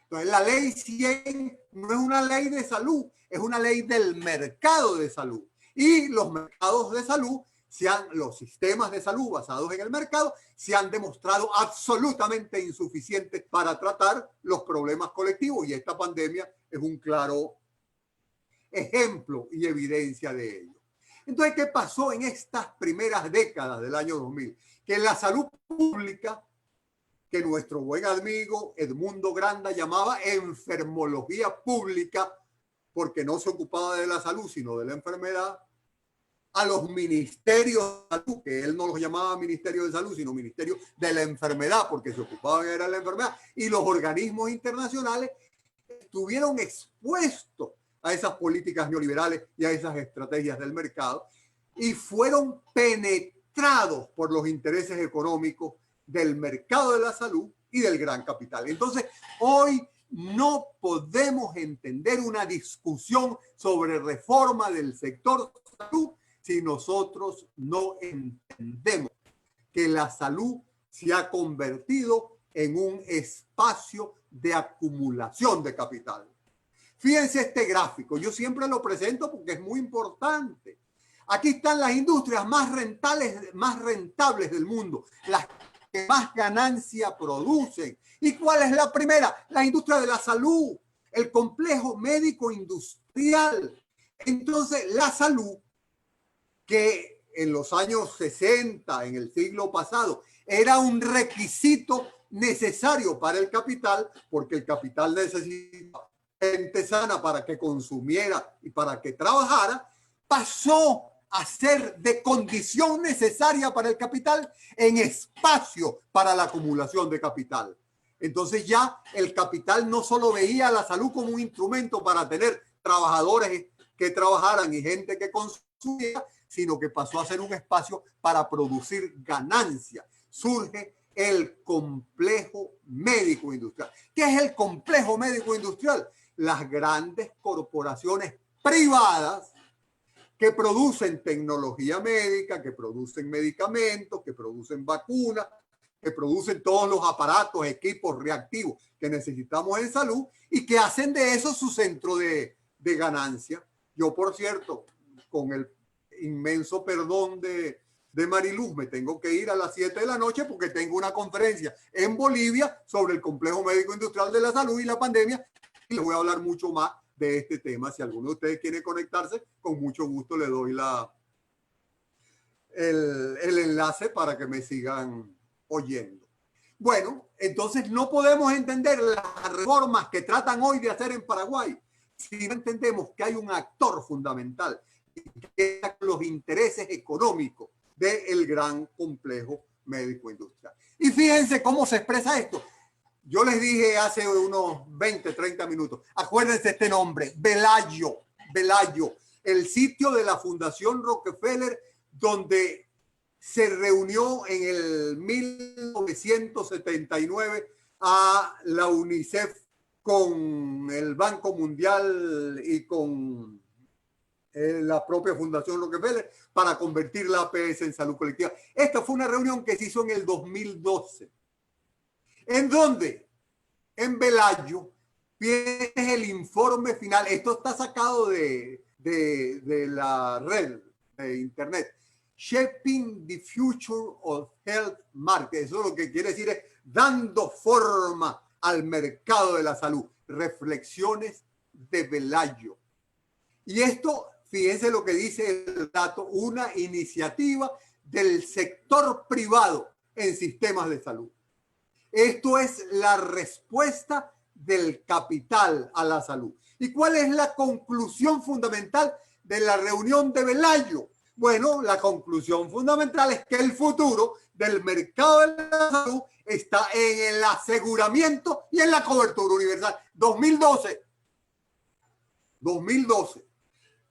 Entonces, la ley 100 no es una ley de salud, es una ley del mercado de salud. Y los mercados de salud, los sistemas de salud basados en el mercado, se han demostrado absolutamente insuficientes para tratar los problemas colectivos. Y esta pandemia es un claro ejemplo y evidencia de ello. Entonces, ¿qué pasó en estas primeras décadas del año 2000? Que la salud pública, que nuestro buen amigo Edmundo Granda llamaba enfermología pública, porque no se ocupaba de la salud, sino de la enfermedad, a los ministerios de salud, que él no los llamaba ministerio de salud, sino ministerio de la enfermedad, porque se ocupaban de la enfermedad, y los organismos internacionales estuvieron expuestos a esas políticas neoliberales y a esas estrategias del mercado, y fueron penetrados por los intereses económicos del mercado de la salud y del gran capital. Entonces, hoy no podemos entender una discusión sobre reforma del sector salud si nosotros no entendemos que la salud se ha convertido en un espacio de acumulación de capital. Fíjense este gráfico, yo siempre lo presento porque es muy importante. Aquí están las industrias más rentables del mundo, las que más ganancia producen. ¿Y cuál es la primera? La industria de la salud, el complejo médico industrial. Entonces, la salud, que en los años 60, en el siglo pasado, era un requisito necesario para el capital, porque el capital necesita gente sana para que consumiera y para que trabajara, pasó a ser de condición necesaria para el capital en espacio para la acumulación de capital. Entonces ya el capital no solo veía la salud como un instrumento para tener trabajadores que trabajaran y gente que consumiera, sino que pasó a ser un espacio para producir ganancia. Surge el complejo médico industrial. ¿Qué es el complejo médico industrial? Las grandes corporaciones privadas que producen tecnología médica, que producen medicamentos, que producen vacunas, que producen todos los aparatos, equipos reactivos que necesitamos en salud y que hacen de eso su centro de ganancia. Yo, por cierto, con el inmenso perdón de Mariluz, me tengo que ir a las 7 de la noche porque tengo una conferencia en Bolivia sobre el complejo médico industrial de la salud y la pandemia, y les voy a hablar mucho más de este tema. Si alguno de ustedes quiere conectarse, con mucho gusto le doy el enlace para que me sigan oyendo. Bueno, entonces no podemos entender las reformas que tratan hoy de hacer en Paraguay si no entendemos que hay un actor fundamental, que es los intereses económicos del gran complejo médico industrial. Y fíjense cómo se expresa esto. Yo les dije hace unos 20, 30 minutos, acuérdense este nombre, Velayo, el sitio de la Fundación Rockefeller, donde se reunió en el 1979 a la UNICEF con el Banco Mundial y con la propia Fundación Rockefeller para convertir la APS en salud colectiva. Esta fue una reunión que se hizo en el 2012. ¿En dónde? En Velayo. Tienes el informe final. Esto está sacado de la red de internet. Shaping the Future of Health Market. Eso lo que quiere decir es dando forma al mercado de la salud. Reflexiones de Velayo. Y esto, fíjense lo que dice el dato, una iniciativa del sector privado en sistemas de salud. Esto es la respuesta del capital a la salud. ¿Y cuál es la conclusión fundamental de la reunión de Velayo? Bueno, la conclusión fundamental es que el futuro del mercado de la salud está en el aseguramiento y en la cobertura universal. 2012.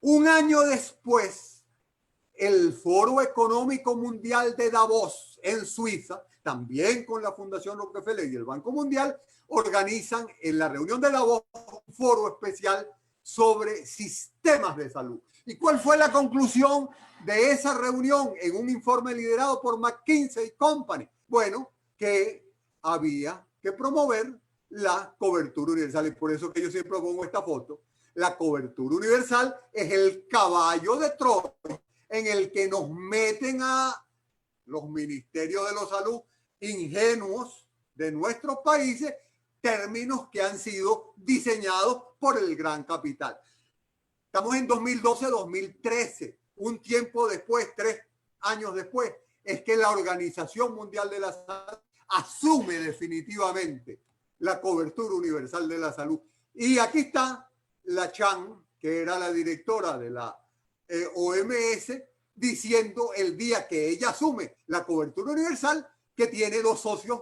Un año después, el Foro Económico Mundial de Davos en Suiza, también con la Fundación Rockefeller y el Banco Mundial, organizan en la reunión de Davos un foro especial sobre sistemas de salud. ¿Y cuál fue la conclusión de esa reunión en un informe liderado por McKinsey Company? Bueno, que había que promover la cobertura universal, y por eso que yo siempre pongo esta foto. La cobertura universal es el caballo de Troya en el que nos meten a los ministerios de la salud ingenuos de nuestros países términos que han sido diseñados por el gran capital. Estamos en 2012-2013, un tiempo después, 3 años después, es que la Organización Mundial de la Salud asume definitivamente la cobertura universal de la salud. Y aquí está la Chan, que era la directora de la OMS, diciendo el día que ella asume la cobertura universal que tiene 2 socios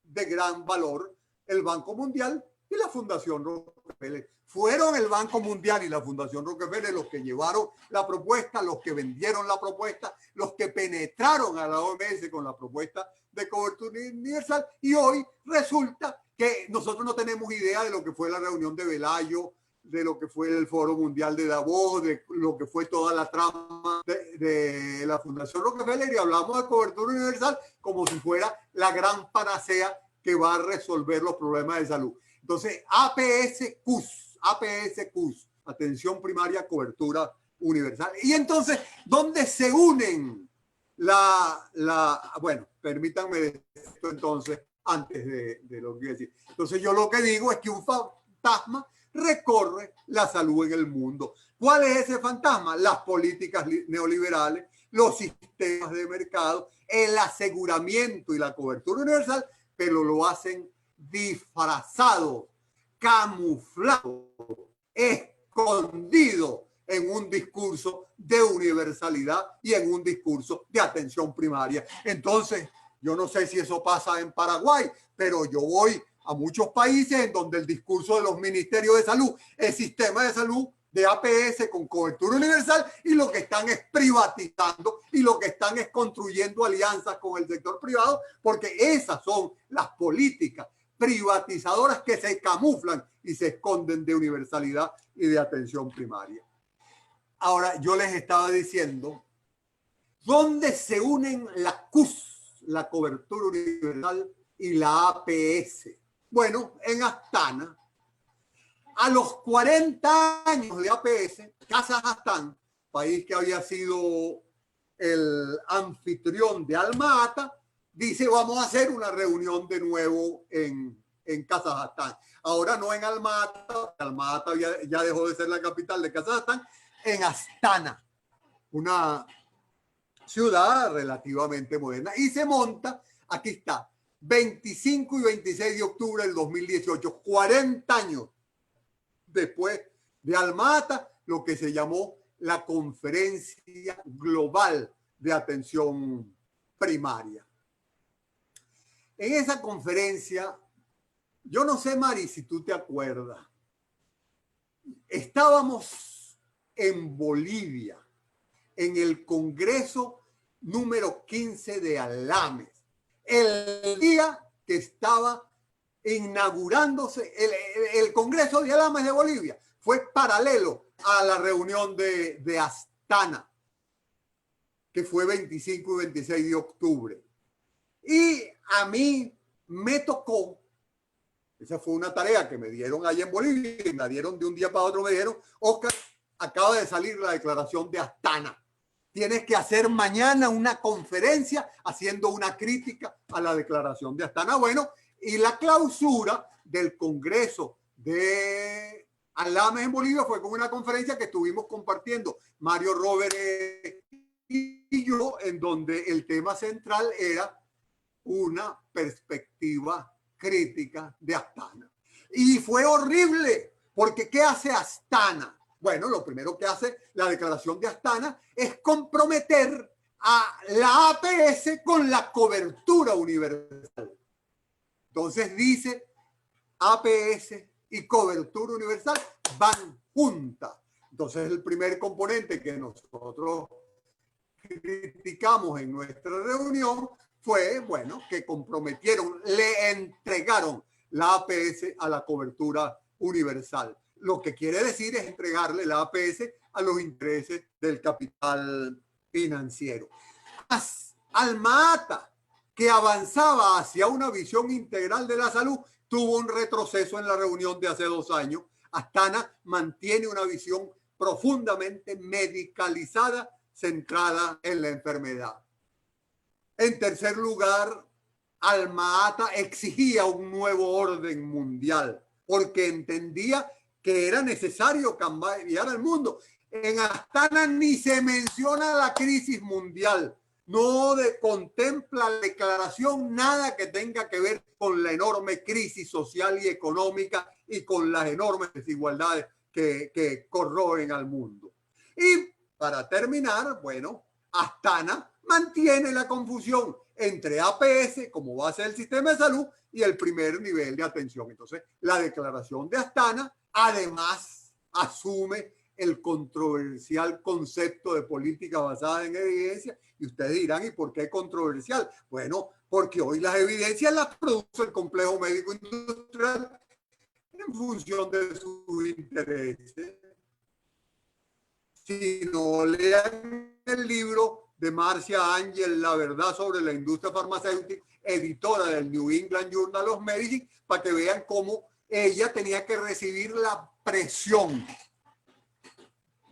de gran valor, el Banco Mundial y la Fundación Rockefeller. Fueron el Banco Mundial y la Fundación Rockefeller los que llevaron la propuesta, los que vendieron la propuesta, los que penetraron a la OMS con la propuesta de cobertura universal, y hoy resulta que nosotros no tenemos idea de lo que fue la reunión de Velayo, de lo que fue el Foro Mundial de Davos, de lo que fue toda la trama de la Fundación Rockefeller, y hablamos de cobertura universal como si fuera la gran panacea que va a resolver los problemas de salud. Entonces, APS-CUS, atención primaria, cobertura universal. Y entonces, ¿dónde se unen bueno, permítanme esto entonces, antes de lo que voy a decir. Entonces, yo lo que digo es que un fantasma recorre la salud en el mundo. ¿Cuál es ese fantasma? Las políticas neoliberales, los sistemas de mercado, el aseguramiento y la cobertura universal, pero lo hacen disfrazado, camuflado, escondido en un discurso de universalidad y en un discurso de atención primaria. Entonces, yo no sé si eso pasa en Paraguay, pero yo voy a muchos países en donde el discurso de los ministerios de salud es sistema de salud de APS con cobertura universal, y lo que están es privatizando y lo que están es construyendo alianzas con el sector privado, porque esas son las políticas privatizadoras que se camuflan y se esconden de universalidad y de atención primaria. Ahora, yo les estaba diciendo, ¿dónde se unen la CUS, la cobertura universal, y la APS? Bueno, en Astana. A los 40 años de APS, Kazajstán, país que había sido el anfitrión de Alma-Ata, dice: vamos a hacer una reunión de nuevo en Kazajstán. Ahora no en Alma-Ata, Alma-Ata ya dejó de ser la capital de Kazajstán, en Astana, una ciudad relativamente moderna. Y se monta, aquí está, 25 y 26 de octubre del 2018, 40 años después de Alma-Ata, lo que se llamó la Conferencia Global de Atención Primaria. En esa conferencia, yo no sé, Mari, si tú te acuerdas, estábamos en Bolivia, en el Congreso número 15 de Alames, el día que estaba inaugurándose el Congreso de Alames de Bolivia. Fue paralelo a la reunión de Astana, que fue 25 y 26 de octubre. Y a mí me tocó, esa fue una tarea que me dieron allá en Bolivia, y me la dieron de un día para otro, me dijeron: Oscar, acaba de salir la declaración de Astana. Tienes que hacer mañana una conferencia haciendo una crítica a la declaración de Astana. Bueno, y la clausura del Congreso de Alames en Bolivia fue con una conferencia que estuvimos compartiendo Mario Robert y yo, en donde el tema central era una perspectiva crítica de Astana. Y fue horrible, porque ¿qué hace Astana? Bueno, lo primero que hace la declaración de Astana es comprometer a la APS con la cobertura universal. Entonces dice: APS y cobertura universal van juntas. Entonces el primer componente que nosotros criticamos en nuestra reunión fue, bueno, que comprometieron, le entregaron la APS a la cobertura universal. Lo que quiere decir es entregarle la APS a los intereses del capital financiero. Alma Ata, que avanzaba hacia una visión integral de la salud, tuvo un retroceso en la reunión de hace 2 años. Astana mantiene una visión profundamente medicalizada, centrada en la enfermedad. En tercer lugar, Alma Ata exigía un nuevo orden mundial porque entendía que era necesario cambiar el mundo. En Astana ni se menciona la crisis mundial, no contempla la declaración nada que tenga que ver con la enorme crisis social y económica y con las enormes desigualdades que corroen al mundo. Y para terminar, bueno, Astana mantiene la confusión entre APS como base del sistema de salud y el primer nivel de atención. Entonces, la declaración de Astana además asume el controversial concepto de política basada en evidencia. Y ustedes dirán, ¿y por qué controversial? Bueno, porque hoy las evidencias las produce el complejo médico industrial en función de sus intereses. Si no lean el libro de Marcia Angel, La verdad sobre la industria farmacéutica, editora del New England Journal of Medicine, para que vean cómo ella tenía que recibir la presión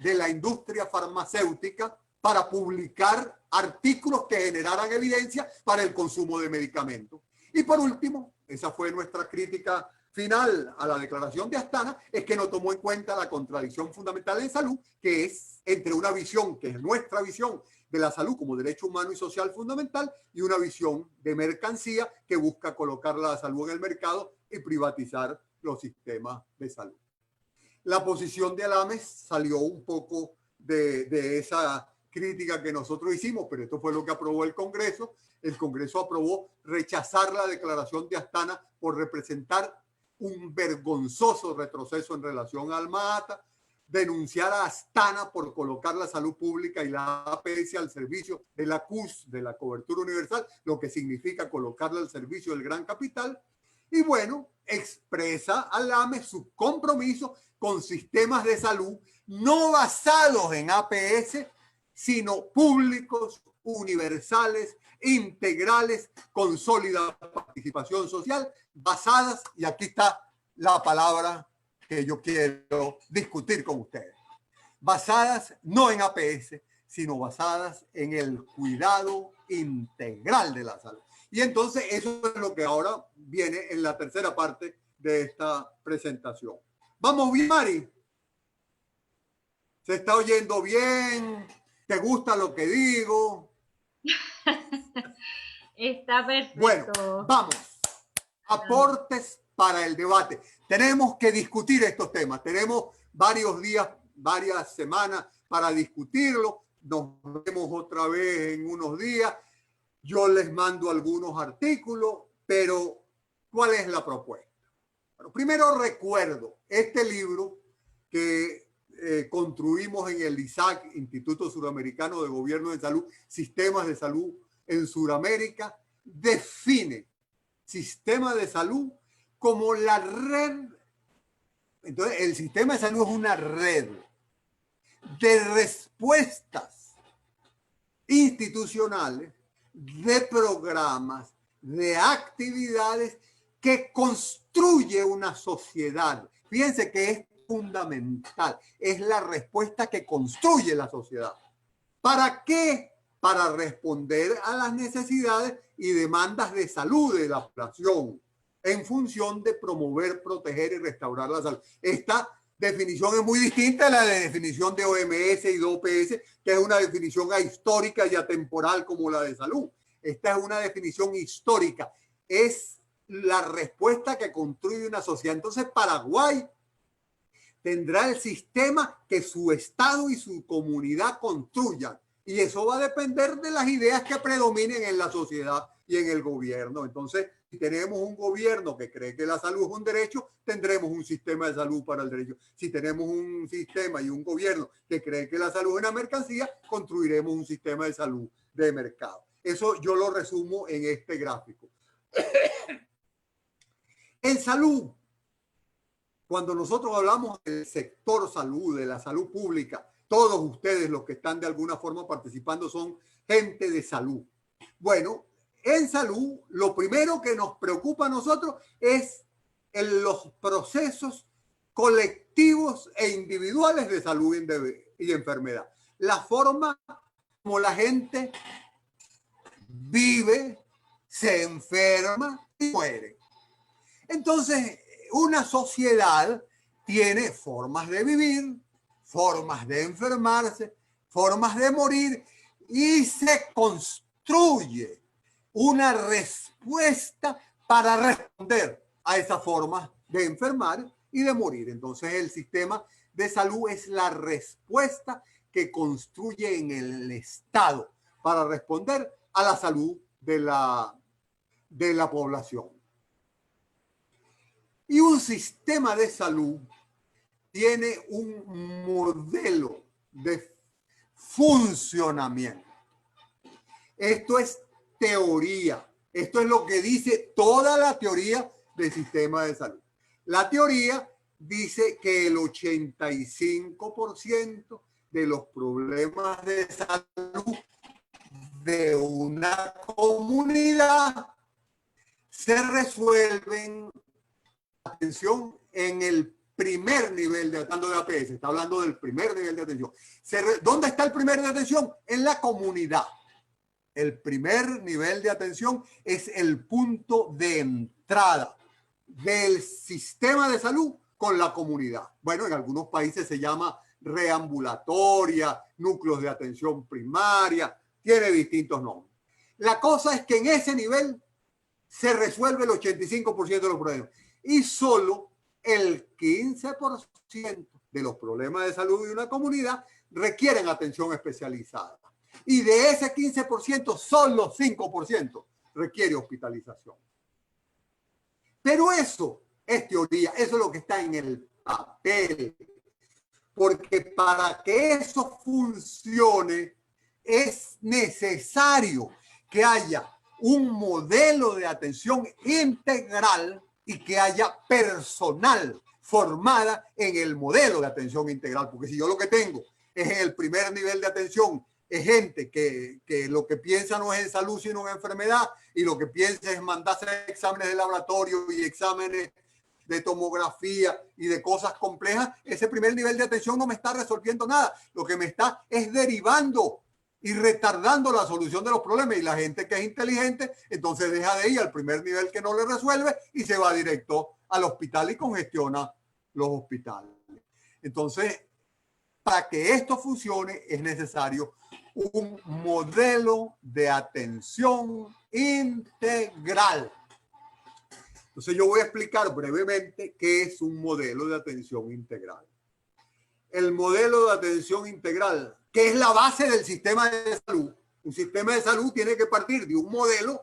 de la industria farmacéutica para publicar artículos que generaran evidencia para el consumo de medicamentos. Y por último, esa fue nuestra crítica final a la declaración de Astana, es que no tomó en cuenta la contradicción fundamental en salud, que es entre una visión, que es nuestra visión de la salud como derecho humano y social fundamental, y una visión de mercancía que busca colocar la salud en el mercado y privatizar los sistemas de salud. La posición de Alames salió un poco de esa crítica que nosotros hicimos, pero esto fue lo que aprobó el Congreso. El Congreso aprobó rechazar la declaración de Astana por representar un vergonzoso retroceso en relación a Alma Ata, denunciar a Astana por colocar la salud pública y la APS al servicio de la CUS, de la cobertura universal, lo que significa colocarla al servicio del gran capital. Y bueno, expresa Alames su compromiso con sistemas de salud no basados en APS, sino públicos, universales, integrales, con sólida participación social, basadas, y aquí está la palabra que yo quiero discutir con ustedes, basadas no en APS, sino basadas en el cuidado integral de la salud. Y entonces eso es lo que ahora viene en la tercera parte de esta presentación. ¿Vamos bien, Mari? ¿Se está oyendo bien? ¿Te gusta lo que digo? Está perfecto. Bueno, vamos. Aportes para el debate. Tenemos que discutir estos temas. Tenemos varios días, varias semanas para discutirlo. Nos vemos otra vez en unos días. Yo les mando algunos artículos, pero ¿cuál es la propuesta? Bueno, primero recuerdo este libro que construimos en el ISAC, Instituto Suramericano de Gobierno de Salud, Sistemas de Salud en Suramérica, define sistema de salud como la red. Entonces, el sistema de salud es una red de respuestas institucionales, de programas, de actividades que construye una sociedad. Fíjense que es fundamental, es la respuesta que construye la sociedad. ¿Para qué? Para responder a las necesidades y demandas de salud de la población en función de promover, proteger y restaurar la salud. Esta definición es muy distinta a la de definición de OMS y de OPS, que es una definición ahistórica y atemporal como la de salud. Esta es una definición histórica. Es la respuesta que construye una sociedad. Entonces, Paraguay tendrá el sistema que su Estado y su comunidad construyan. Y eso va a depender de las ideas que predominen en la sociedad y en el gobierno. Entonces, si tenemos un gobierno que cree que la salud es un derecho, tendremos un sistema de salud para el derecho. Si tenemos un sistema y un gobierno que cree que la salud es una mercancía, construiremos un sistema de salud de mercado. Eso yo lo resumo en este gráfico. En salud, Cuando nosotros hablamos del sector salud, de la salud pública, todos ustedes los que están de alguna forma participando son gente de salud. Bueno, en salud, lo primero que nos preocupa a nosotros es los procesos colectivos e individuales de salud y enfermedad. La forma como la gente vive, se enferma y muere. Entonces, una sociedad tiene formas de vivir, formas de enfermarse, formas de morir y se construye una respuesta para responder a esa forma de enfermar y de morir. Entonces, el sistema de salud es la respuesta que construye en el Estado para responder a la salud de la población. Y un sistema de salud tiene un modelo de funcionamiento. Esto es teoría. Esto es lo que dice toda la teoría del sistema de salud. La teoría dice que el 85% de los problemas de salud de una comunidad se resuelven, atención, en el primer nivel de hablando de APS, está hablando del primer nivel de atención. ¿Dónde está el primer de atención? En la comunidad. El primer nivel de atención es el punto de entrada del sistema de salud con la comunidad. Bueno, en algunos países se llama reambulatoria, núcleos de atención primaria, tiene distintos nombres. La cosa es que en ese nivel se resuelve el 85% de los problemas y solo el 15% de los problemas de salud de una comunidad requieren atención especializada. Y de ese 15%, solo 5% requiere hospitalización. Pero eso es teoría, eso es lo que está en el papel. Porque para que eso funcione es necesario que haya un modelo de atención integral y que haya personal formada en el modelo de atención integral. Porque si yo lo que tengo es en el primer nivel de atención, es gente que lo que piensa no es en salud sino en enfermedad y lo que piensa es mandarse exámenes de laboratorio y exámenes de tomografía y de cosas complejas, ese primer nivel de atención no me está resolviendo nada. Lo que me está es derivando y retardando la solución de los problemas. Y la gente que es inteligente, entonces deja de ir al primer nivel que no le resuelve y se va directo al hospital y congestiona los hospitales. Entonces, para que esto funcione es necesario un modelo de atención integral. Entonces yo voy a explicar brevemente qué es un modelo de atención integral. El modelo de atención integral, que es la base del sistema de salud. Un sistema de salud tiene que partir de un modelo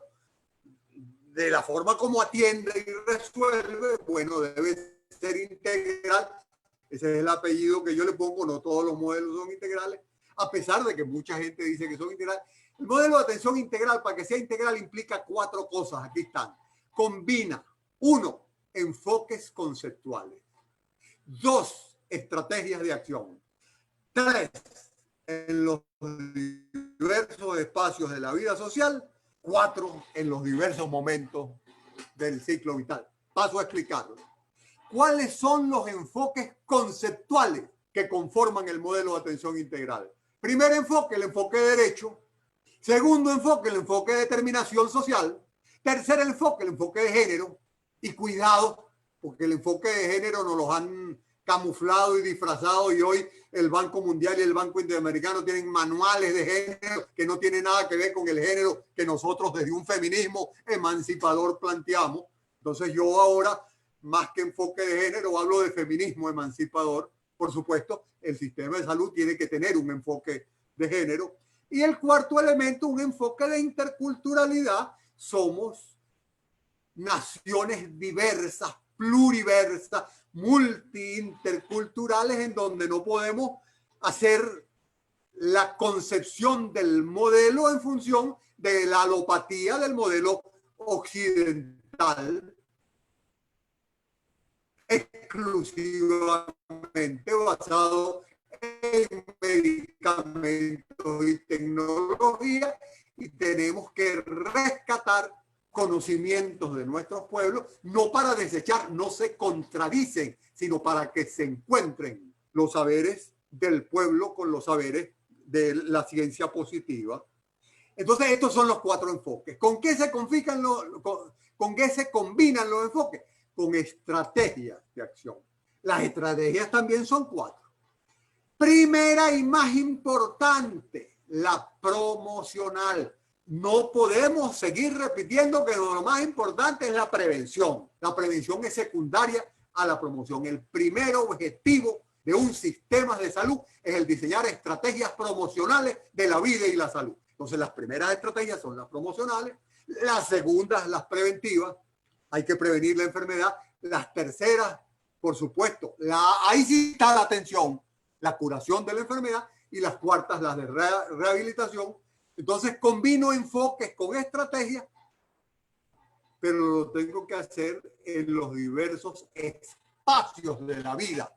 de la forma como atiende y resuelve. Bueno, debe ser integral. Ese es el apellido que yo le pongo. No todos los modelos son integrales, a pesar de que mucha gente dice que son integrales. El modelo de atención integral, para que sea integral, implica 4 cosas. Aquí están. Combina 1, enfoques conceptuales. 2, estrategias de acción. 3, en los diversos espacios de la vida social. 4, en los diversos momentos del ciclo vital. Paso a explicarlo. ¿Cuáles son los enfoques conceptuales que conforman el modelo de atención integral? Primer enfoque, el enfoque de derecho. Segundo enfoque, el enfoque de determinación social. Tercer enfoque, el enfoque de género. Y cuidado, porque el enfoque de género nos los han camuflado y disfrazado y hoy el Banco Mundial y el Banco Interamericano tienen manuales de género que no tienen nada que ver con el género que nosotros desde un feminismo emancipador planteamos. Entonces yo ahora, más que enfoque de género, hablo de feminismo emancipador. Por supuesto, el sistema de salud tiene que tener un enfoque de género. Y el cuarto elemento, un enfoque de interculturalidad. Somos naciones diversas, pluriversas, multi-interculturales, en donde no podemos hacer la concepción del modelo en función de la alopatía del modelo occidental, exclusivamente basado en medicamentos y tecnología, y tenemos que rescatar conocimientos de nuestros pueblos, no para desechar, no se contradicen, sino para que se encuentren los saberes del pueblo con los saberes de la ciencia positiva. Entonces, estos son los 4 enfoques. ¿Con qué se combinan los enfoques? Con estrategias de acción. Las estrategias también son 4. Primera y más importante, la promocional. No podemos seguir repitiendo que lo más importante es la prevención. La prevención es secundaria a la promoción. El primer objetivo de un sistema de salud es el diseñar estrategias promocionales de la vida y la salud. Entonces, las primeras estrategias son las promocionales, las segundas, las preventivas. Hay que prevenir la enfermedad. Las terceras, por supuesto, ahí sí está la atención, la curación de la enfermedad, y las cuartas, las de rehabilitación. Entonces, combino enfoques con estrategias, pero lo tengo que hacer en los diversos espacios de la vida.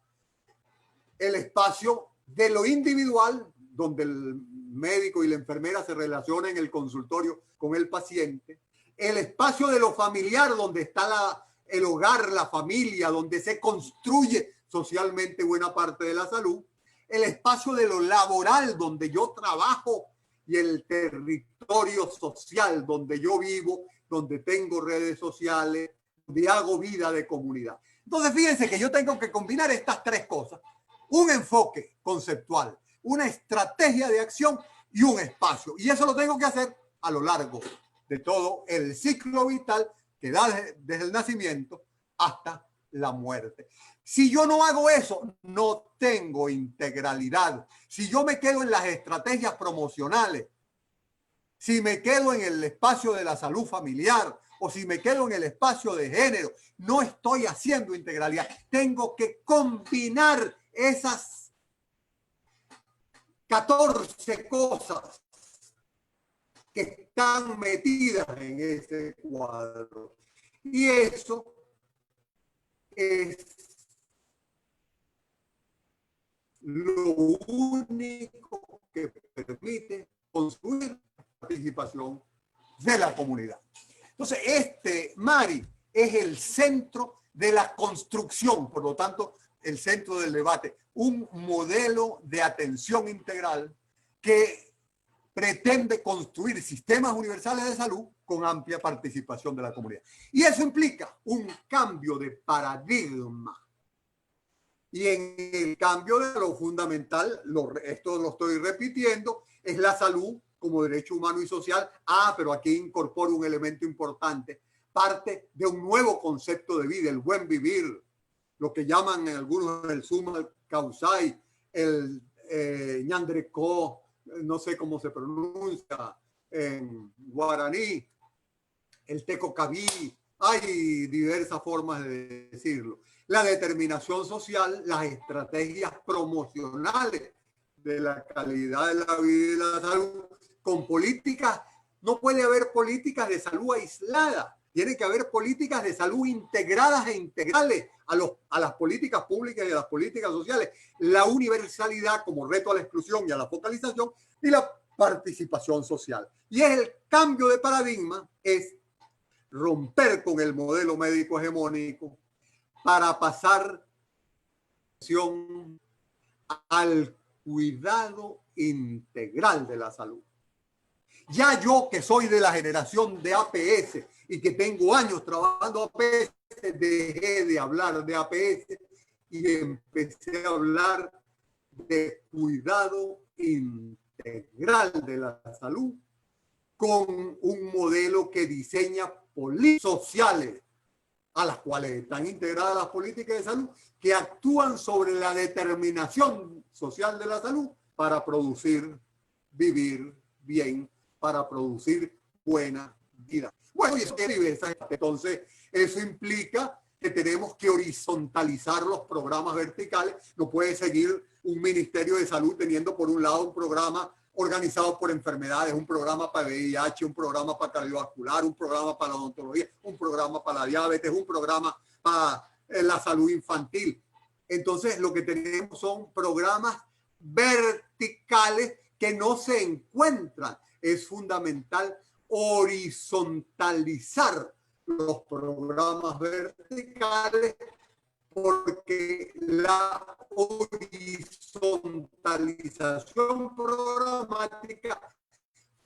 El espacio de lo individual, donde el médico y la enfermera se relacionan en el consultorio con el paciente. El espacio de lo familiar, donde está el hogar, la familia, donde se construye socialmente buena parte de la salud. El espacio de lo laboral, donde yo trabajo, y el territorio social, donde yo vivo, donde tengo redes sociales, donde hago vida de comunidad. Entonces, fíjense que yo tengo que combinar estas 3 cosas. Un enfoque conceptual, una estrategia de acción y un espacio. Y eso lo tengo que hacer a lo largo de todo el ciclo vital que da desde el nacimiento hasta la muerte. Si yo no hago eso, no tengo integralidad. Si yo me quedo en las estrategias promocionales, si me quedo en el espacio de la salud familiar o si me quedo en el espacio de género, no estoy haciendo integralidad. Tengo que combinar esas 14 cosas que están metidas en ese cuadro. Y eso es lo único que permite construir la participación de la comunidad. Entonces, Mari, es el centro de la construcción, por lo tanto, el centro del debate, un modelo de atención integral que pretende construir sistemas universales de salud con amplia participación de la comunidad. Y eso implica un cambio de paradigma. Y en el cambio de lo fundamental, esto lo estoy repitiendo, es la salud como derecho humano y social. Pero aquí incorporo un elemento importante, parte de un nuevo concepto de vida, el buen vivir, lo que llaman algunos el summa causai, el ñandrecó, no sé cómo se pronuncia en guaraní, el tecocaví, hay diversas formas de decirlo. La determinación social, las estrategias promocionales de la calidad de la vida y la salud, con políticas, no puede haber políticas de salud aisladas, tiene que haber políticas de salud integradas e integrales a las políticas públicas y a las políticas sociales, la universalidad como reto a la exclusión y a la focalización y la participación social. Y es el cambio de paradigma, es romper con el modelo médico hegemónico para pasar al cuidado integral de la salud. Ya yo, que soy de la generación de APS y que tengo años trabajando APS, dejé de hablar de APS y empecé a hablar de cuidado integral de la salud con un modelo que diseña políticas sociales a las cuales están integradas las políticas de salud que actúan sobre la determinación social de la salud para producir, vivir bien, para producir buena vida. Bueno, y eso tiene diversas. Entonces, eso implica que tenemos que horizontalizar los programas verticales. No puede seguir un Ministerio de Salud teniendo por un lado un programa organizado por enfermedades, un programa para VIH, un programa para cardiovascular, un programa para la odontología, un programa para la diabetes, un programa para la salud infantil. Entonces, lo que tenemos son programas verticales que no se encuentran. Es fundamental horizontalizar los programas verticales, porque la horizontalización programática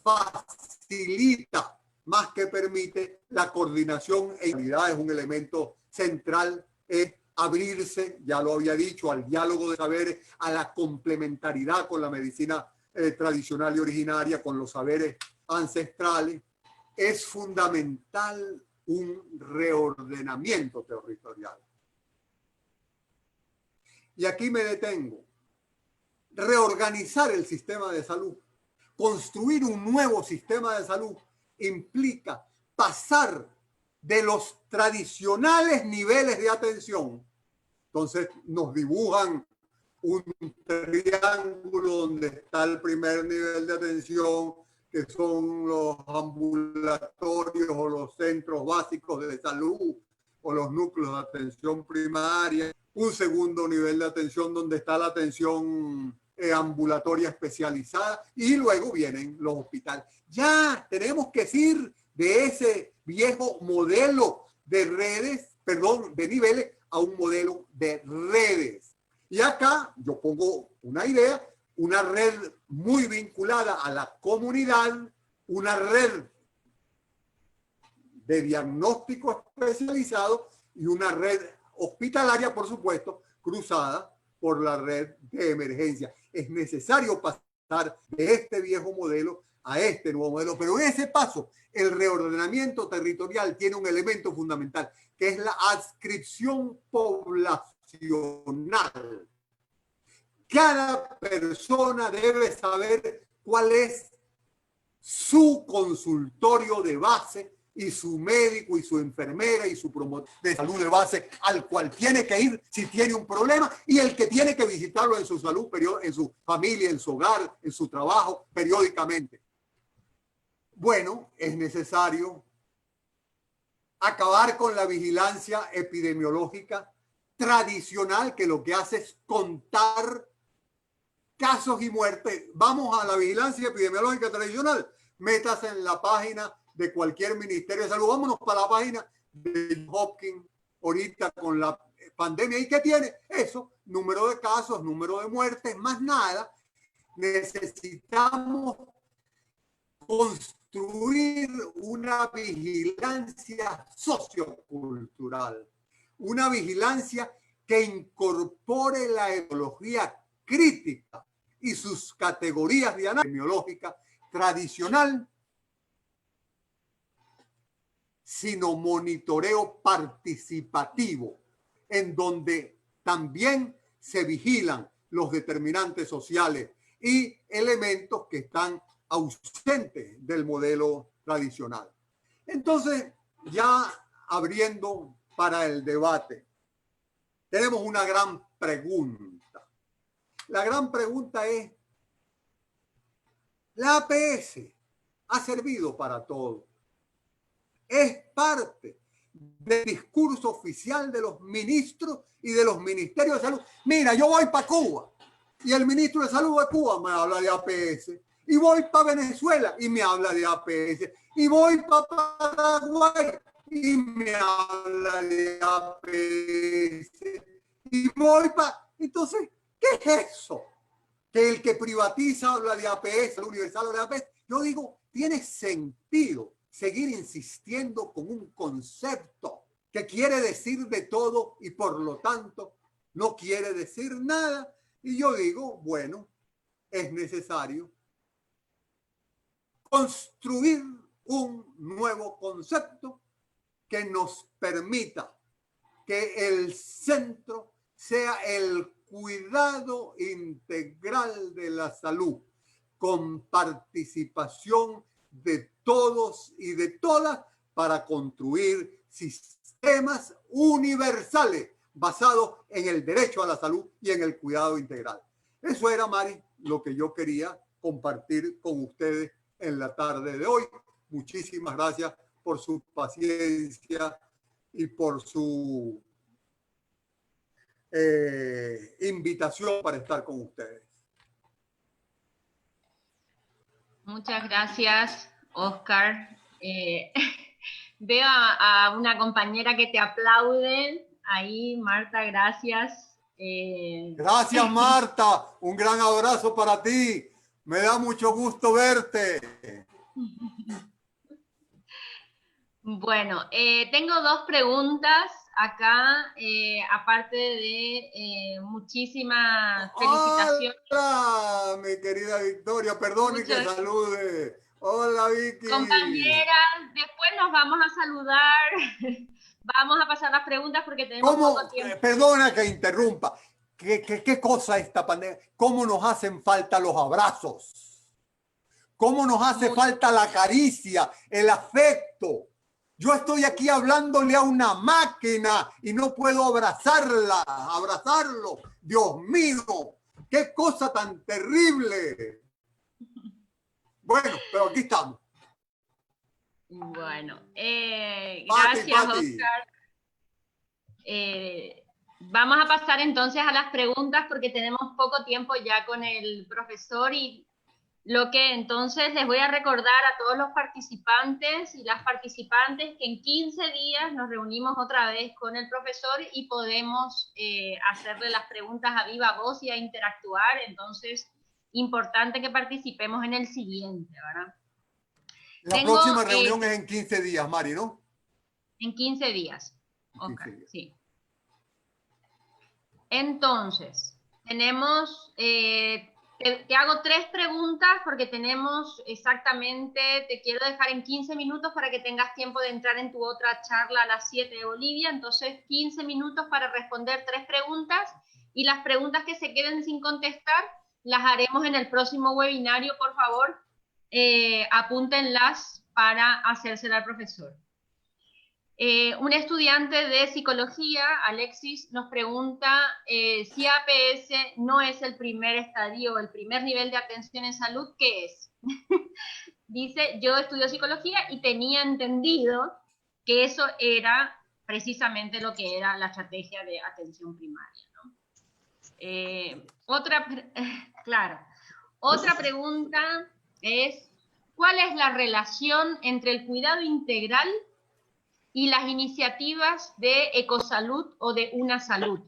facilita más que permite la coordinación. En realidad es un elemento central, es abrirse, ya lo había dicho, al diálogo de saberes, a la complementariedad con la medicina tradicional y originaria, con los saberes ancestrales. Es fundamental un reordenamiento territorial. Y aquí me detengo. Reorganizar el sistema de salud, construir un nuevo sistema de salud, implica pasar de los tradicionales niveles de atención. Entonces nos dibujan un triángulo donde está el primer nivel de atención, que son los ambulatorios o los centros básicos de salud o los núcleos de atención primaria. Un segundo nivel de atención donde está la atención ambulatoria especializada, y luego vienen los hospitales. Ya tenemos que ir de ese viejo modelo de redes, perdón, de niveles, a un modelo de redes. Y acá yo pongo una idea, una red muy vinculada a la comunidad, una red de diagnóstico especializado y una red hospitalaria, por supuesto, cruzada por la red de emergencia. Es necesario pasar de este viejo modelo a este nuevo modelo, pero en ese paso el reordenamiento territorial tiene un elemento fundamental, que es la adscripción poblacional. Cada persona debe saber cuál es su consultorio de base y su médico y su enfermera y su promotor de salud de base al cual tiene que ir si tiene un problema, y el que tiene que visitarlo en su salud, en su familia, en su hogar, en su trabajo, periódicamente. Bueno, es necesario acabar con la vigilancia epidemiológica tradicional, que lo que hace es contar casos y muertes. Vamos a la vigilancia epidemiológica tradicional. Métase en la página de cualquier ministerio de salud. Vámonos para la página de Hopkins ahorita con la pandemia. ¿Y qué tiene? Eso, número de casos, número de muertes, más nada. Necesitamos construir una vigilancia sociocultural, una vigilancia que incorpore la epidemiología crítica y sus categorías de análisis epidemiológica tradicional, sino monitoreo participativo, en donde también se vigilan los determinantes sociales y elementos que están ausentes del modelo tradicional. Entonces, ya abriendo para el debate, tenemos una gran pregunta. La gran pregunta es, ¿la APS ha servido para todo? Es parte del discurso oficial de los ministros y de los ministerios de salud. Mira, yo voy para Cuba y el ministro de salud de Cuba me habla de APS. Y voy para Venezuela y me habla de APS. Y voy para Paraguay y me habla de APS. Y voy para... Entonces, ¿qué es eso? Que el que privatiza habla de APS, el universal habla de APS. Yo digo, tiene sentido seguir insistiendo con un concepto que quiere decir de todo y por lo tanto no quiere decir nada. Y yo digo, bueno, es necesario construir un nuevo concepto que nos permita que el centro sea el cuidado integral de la salud, con participación de todos y de todas para construir sistemas universales basados en el derecho a la salud y en el cuidado integral. Eso era, Mari, lo que yo quería compartir con ustedes en la tarde de hoy. Muchísimas gracias por su paciencia y por su invitación para estar con ustedes. Muchas gracias, Oscar. Veo a una compañera que te aplaude. Ahí, Marta, gracias. Gracias, Marta. Un gran abrazo para ti. Me da mucho gusto verte. Bueno, tengo dos preguntas acá, aparte de muchísimas felicitaciones. Hola, mi querida Victoria. Perdone que salude. Hola, Vicky. Compañeras, después nos vamos a saludar. Vamos a pasar las preguntas porque tenemos poco tiempo. Perdona que interrumpa. ¿Qué cosa esta pandemia? ¿Cómo nos hacen falta los abrazos? ¿Cómo nos hace falta la caricia, el afecto? Yo estoy aquí hablándole a una máquina y no puedo abrazarlo. Dios mío, qué cosa tan terrible. Bueno, pero aquí estamos. Bueno, gracias, Oscar. Vamos a pasar entonces a las preguntas porque tenemos poco tiempo ya con el profesor y lo que entonces les voy a recordar a todos los participantes y las participantes que en 15 días nos reunimos otra vez con el profesor y podemos hacerle las preguntas a viva voz y a interactuar. Entonces, importante que participemos en el siguiente, ¿verdad? La próxima reunión es en 15 días, Mari, ¿no? En 15 días. Okay, sí. Entonces, tenemos... te hago 3 preguntas porque tenemos exactamente, te quiero dejar en 15 minutos para que tengas tiempo de entrar en tu otra charla a las 7 de Bolivia, entonces 15 minutos para responder 3 preguntas y las preguntas que se queden sin contestar las haremos en el próximo webinario, por favor, apúntenlas para hacérsela al profesor. Un estudiante de psicología, Alexis, nos pregunta si APS no es el primer estadio, el primer nivel de atención en salud, ¿qué es? Dice, yo estudio psicología y tenía entendido que eso era precisamente lo que era la estrategia de atención primaria, ¿no? Otra pregunta es, ¿cuál es la relación entre el cuidado integral y las iniciativas de ecosalud o de una salud,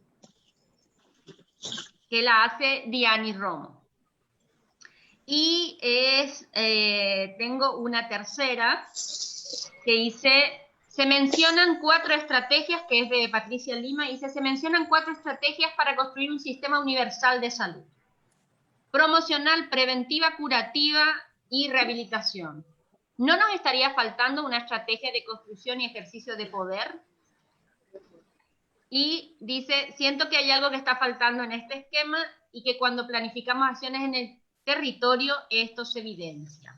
que la hace Diani Romo? Y tengo una tercera que dice, se mencionan 4 estrategias, que es de Patricia Lima, dice, se mencionan 4 estrategias para construir un sistema universal de salud. Promocional, preventiva, curativa y rehabilitación. ¿No nos estaría faltando una estrategia de construcción y ejercicio de poder? Y dice, siento que hay algo que está faltando en este esquema y que cuando planificamos acciones en el territorio, esto se evidencia.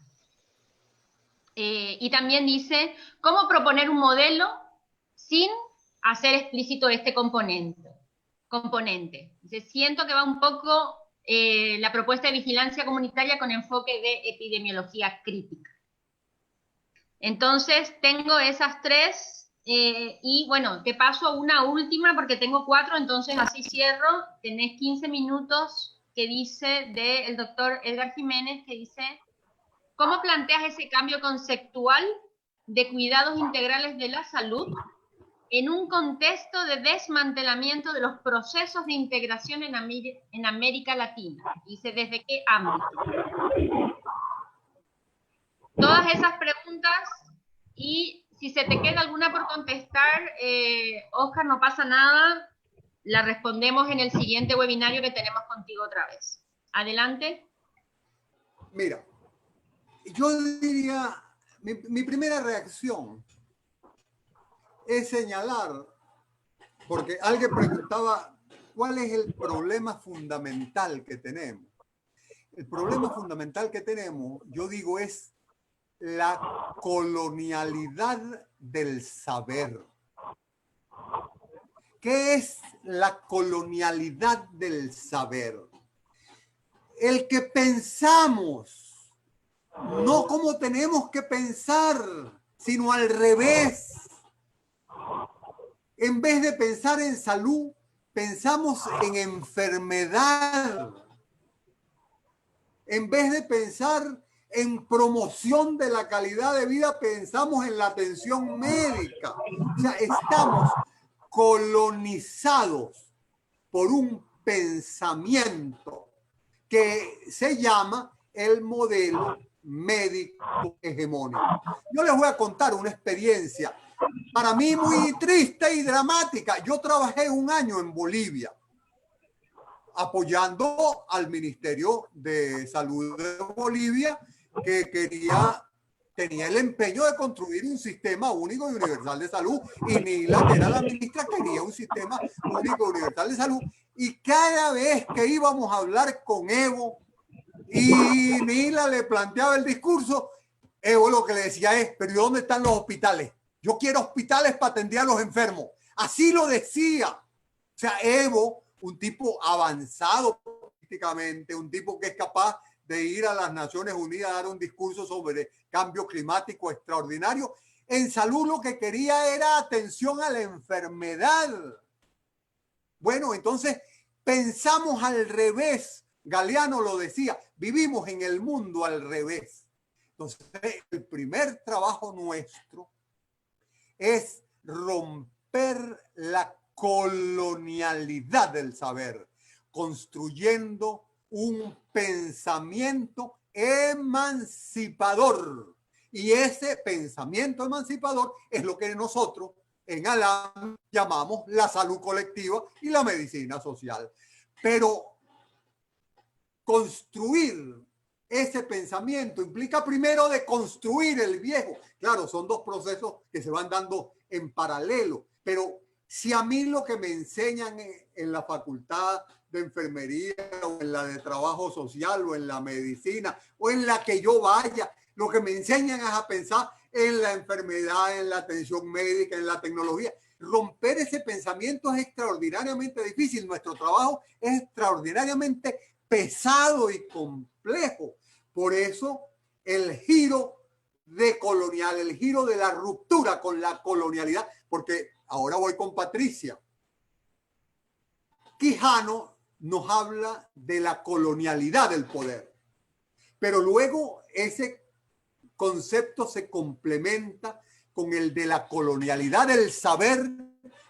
Y también dice, ¿cómo proponer un modelo sin hacer explícito este componente? Dice, siento que va un poco la propuesta de vigilancia comunitaria con enfoque de epidemiología crítica. Entonces, tengo esas 3 y bueno, te paso una última porque tengo 4, entonces así cierro. Tenés 15 minutos que dice del doctor Edgar Jiménez, que dice, ¿cómo planteas ese cambio conceptual de cuidados integrales de la salud en un contexto de desmantelamiento de los procesos de integración en América Latina? Dice, ¿desde qué ámbito? Todas esas preguntas, y si se te queda alguna por contestar, Oscar, no pasa nada, la respondemos en el siguiente webinario que tenemos contigo otra vez. Adelante. Mira, yo diría, mi primera reacción es señalar, porque alguien preguntaba, ¿cuál es el problema fundamental que tenemos? El problema fundamental que tenemos, yo digo, es la colonialidad del saber. ¿Qué es la colonialidad del saber? El que pensamos, no como tenemos que pensar, sino al revés. En vez de pensar en salud, pensamos en enfermedad, en vez de pensar en promoción de la calidad de vida, pensamos en la atención médica. O sea, estamos colonizados por un pensamiento que se llama el modelo médico hegemónico. Yo les voy a contar una experiencia para mí muy triste y dramática. Yo trabajé un año en Bolivia apoyando al Ministerio de Salud de Bolivia, que tenía el empeño de construir un sistema único y universal de salud, y Nila, que era la ministra, quería un sistema único y universal de salud. Y cada vez que íbamos a hablar con Evo y Nila le planteaba el discurso, Evo lo que le decía es: pero ¿y dónde están los hospitales? Yo quiero hospitales para atender a los enfermos. Así lo decía. O sea, Evo, un tipo avanzado políticamente, un tipo que es capaz de ir a las Naciones Unidas a dar un discurso sobre cambio climático extraordinario. En salud lo que quería era atención a la enfermedad. Bueno, entonces pensamos al revés. Galeano lo decía, vivimos en el mundo al revés. Entonces, el primer trabajo nuestro es romper la colonialidad del saber, construyendo un pensamiento emancipador. Y ese pensamiento emancipador es lo que nosotros en ALAM llamamos la salud colectiva y la medicina social. Pero construir ese pensamiento implica primero de construir el viejo. Claro, son dos procesos que se van dando en paralelo, pero si a mí lo que me enseñan en la facultad de enfermería o en la de trabajo social o en la medicina o en la que yo vaya, lo que me enseñan es a pensar en la enfermedad, en la atención médica, en la tecnología. Romper ese pensamiento es extraordinariamente difícil. Nuestro trabajo es extraordinariamente pesado y complejo. Por eso el giro decolonial, el giro de la ruptura con la colonialidad, porque ahora voy con Patricia. Quijano nos habla de la colonialidad del poder, pero luego ese concepto se complementa con el de la colonialidad del saber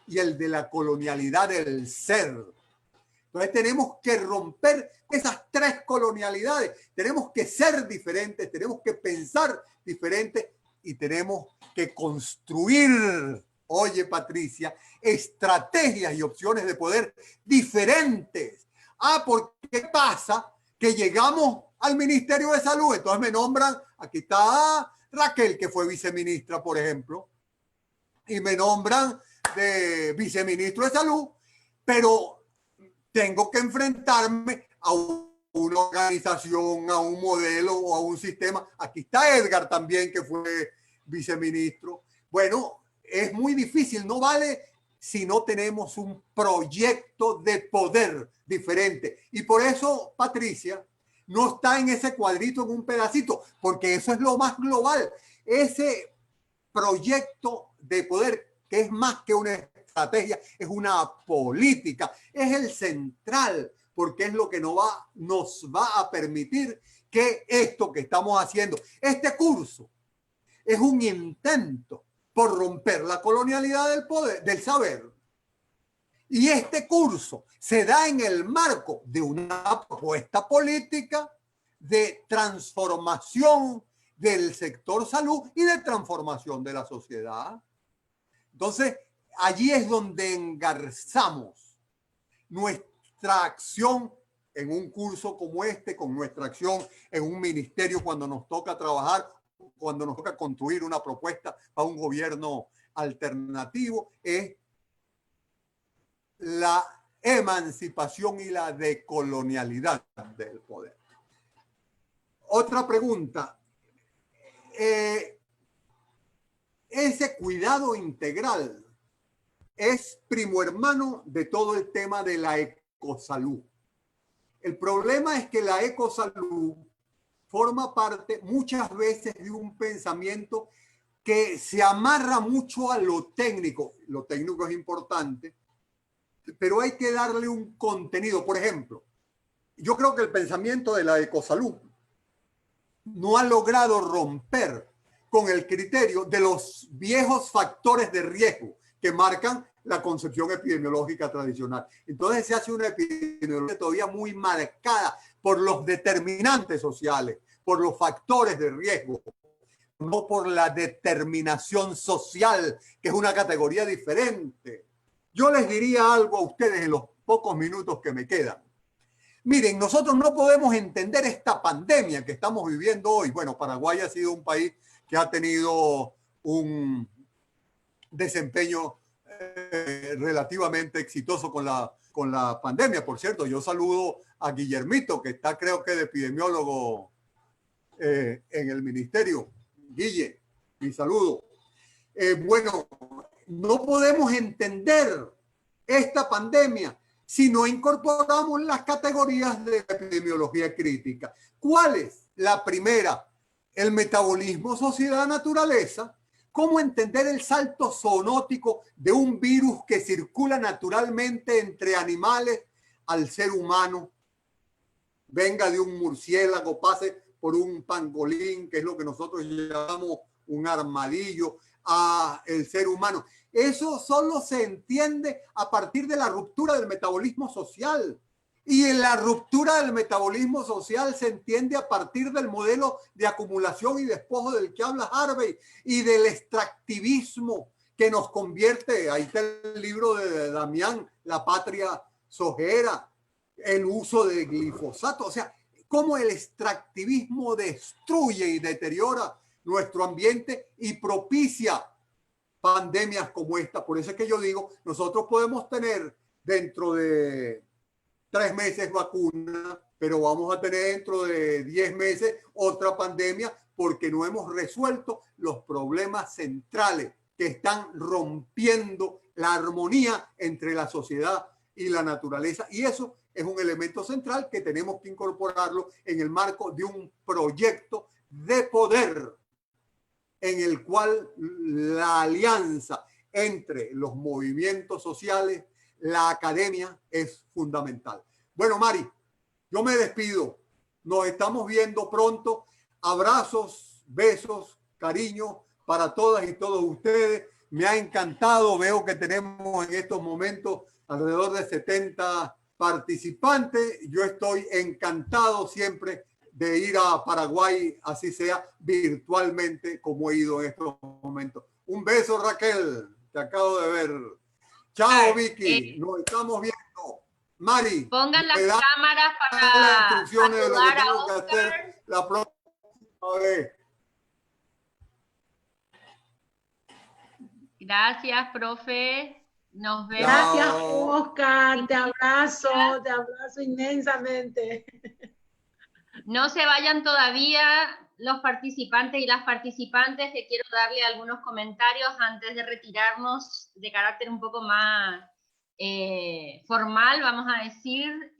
y el de la colonialidad del ser. Entonces tenemos que romper esas tres colonialidades, tenemos que ser diferentes, tenemos que pensar diferente y tenemos que construir, oye Patricia, estrategias y opciones de poder diferentes. ¿Por qué pasa? Que llegamos al Ministerio de Salud, entonces me nombran, aquí está Raquel, que fue viceministra, por ejemplo, y me nombran de viceministro de Salud, pero tengo que enfrentarme a una organización, a un modelo o a un sistema. Aquí está Edgar también, que fue viceministro. Bueno, es muy difícil, no vale si no tenemos un proyecto de poder diferente. Y por eso, Patricia, no está en ese cuadrito, en un pedacito, porque eso es lo más global. Ese proyecto de poder, que es más que una estrategia, es una política, es el central, porque es lo que nos va a permitir que esto que estamos haciendo, este curso, es un intento por romper la colonialidad del poder, del saber. Y este curso se da en el marco de una propuesta política de transformación del sector salud y de transformación de la sociedad. Entonces, allí es donde engarzamos nuestra acción en un curso como este, con nuestra acción en un ministerio cuando nos toca trabajar, cuando nos toca construir una propuesta para un gobierno alternativo, es la emancipación y la decolonialidad del poder. Otra pregunta. Ese cuidado integral es primo hermano de todo el tema de la ecosalud. El problema es que la ecosalud forma parte muchas veces de un pensamiento que se amarra mucho a lo técnico. Lo técnico es importante, pero hay que darle un contenido. Por ejemplo, yo creo que el pensamiento de la ecosalud no ha logrado romper con el criterio de los viejos factores de riesgo que marcan la concepción epidemiológica tradicional. Entonces se hace una epidemiología todavía muy marcada por los determinantes sociales, por los factores de riesgo, no por la determinación social, que es una categoría diferente. Yo les diría algo a ustedes en los pocos minutos que me quedan. Miren, nosotros no podemos entender esta pandemia que estamos viviendo hoy. Bueno, Paraguay ha sido un país que ha tenido un desempeño relativamente exitoso con la pandemia. Por cierto, yo saludo a Guillermito, que está creo que de epidemiólogo en el ministerio. Guille, mi saludo. Bueno, no podemos entender esta pandemia si no incorporamos las categorías de epidemiología crítica. ¿Cuáles? La primera, el metabolismo, sociedad, naturaleza. ¿Cómo entender el salto zoonótico de un virus que circula naturalmente entre animales al ser humano? Venga de un murciélago, pase por un pangolín, que es lo que nosotros llamamos un armadillo, a el ser humano. Eso solo se entiende a partir de la ruptura del metabolismo social. Y en la ruptura del metabolismo social se entiende a partir del modelo de acumulación y despojo del que habla Harvey y del extractivismo que nos convierte, ahí está el libro de Damián, La patria sojera, el uso de glifosato, o sea, cómo el extractivismo destruye y deteriora nuestro ambiente y propicia pandemias como esta. Por eso es que yo digo, nosotros podemos tener dentro de 3 meses vacuna, pero vamos a tener dentro de 10 meses otra pandemia porque no hemos resuelto los problemas centrales que están rompiendo la armonía entre la sociedad y la naturaleza. Y eso es un elemento central que tenemos que incorporarlo en el marco de un proyecto de poder en el cual la alianza entre los movimientos sociales, la academia es fundamental. Bueno, Mari, yo me despido. Nos estamos viendo pronto. Abrazos, besos, cariño para todas y todos ustedes. Me ha encantado. Veo que tenemos en estos momentos alrededor de 70 participantes. Yo estoy encantado siempre de ir a Paraguay, así sea virtualmente, como he ido en estos momentos. Un beso, Raquel. Te acabo de ver. Chao, Vicky. Nos estamos viendo. Mari, pongan las da cámaras las para instrucciones de lo que saludar a tengo que hacer Oscar. la próxima vez. Gracias, profe. Nos vemos. Gracias, Chao. Oscar. Te abrazo inmensamente. No se vayan todavía los participantes y las participantes, que quiero darle algunos comentarios antes de retirarnos de carácter un poco más formal, vamos a decir.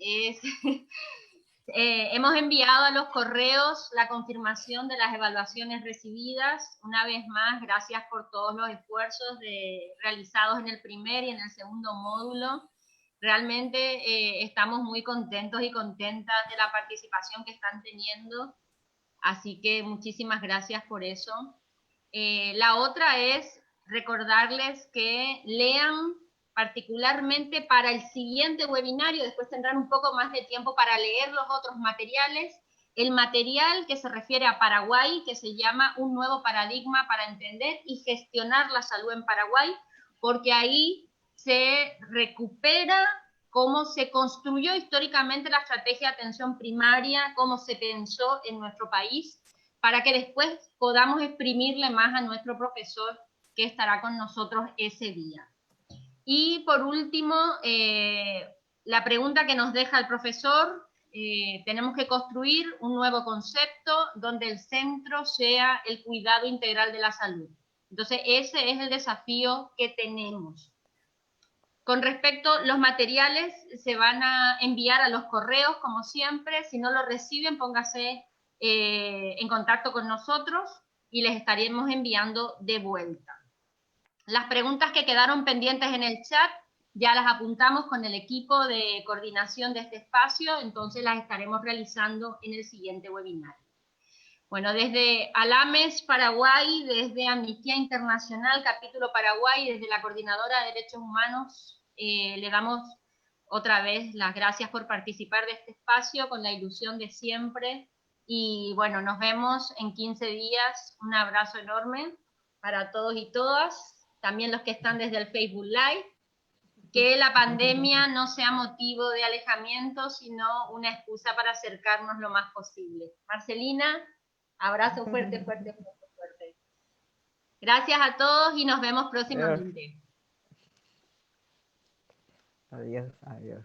Hemos enviado a los correos la confirmación de las evaluaciones recibidas. Una vez más, gracias por todos los esfuerzos realizados en el primer y en el segundo módulo. Realmente estamos muy contentos y contentas de la participación que están teniendo, así que muchísimas gracias por eso. La otra es recordarles que lean particularmente para el siguiente webinario, después tendrán un poco más de tiempo para leer los otros materiales, el material que se refiere a Paraguay, que se llama Un nuevo paradigma para entender y gestionar la salud en Paraguay, porque ahí se recupera cómo se construyó históricamente la estrategia de atención primaria, cómo se pensó en nuestro país, para que después podamos exprimirle más a nuestro profesor que estará con nosotros ese día. Y por último, la pregunta que nos deja el profesor, tenemos que construir un nuevo concepto donde el centro sea el cuidado integral de la salud. Entonces, ese es el desafío que tenemos. Con respecto a los materiales, se van a enviar a los correos, como siempre. Si no lo reciben, póngase en contacto con nosotros y les estaremos enviando de vuelta. Las preguntas que quedaron pendientes en el chat, ya las apuntamos con el equipo de coordinación de este espacio, entonces las estaremos realizando en el siguiente webinar. Bueno, desde Alames, Paraguay, desde Amnistía Internacional, capítulo Paraguay, desde la Coordinadora de Derechos Humanos, le damos otra vez las gracias por participar de este espacio con la ilusión de siempre. Y bueno, nos vemos en 15 días. Un abrazo enorme para todos y todas, también los que están desde el Facebook Live. Que la pandemia no sea motivo de alejamiento, sino una excusa para acercarnos lo más posible. Marcelina, abrazo fuerte, fuerte, fuerte, fuerte. Gracias a todos y nos vemos próximamente. Adiós, adiós.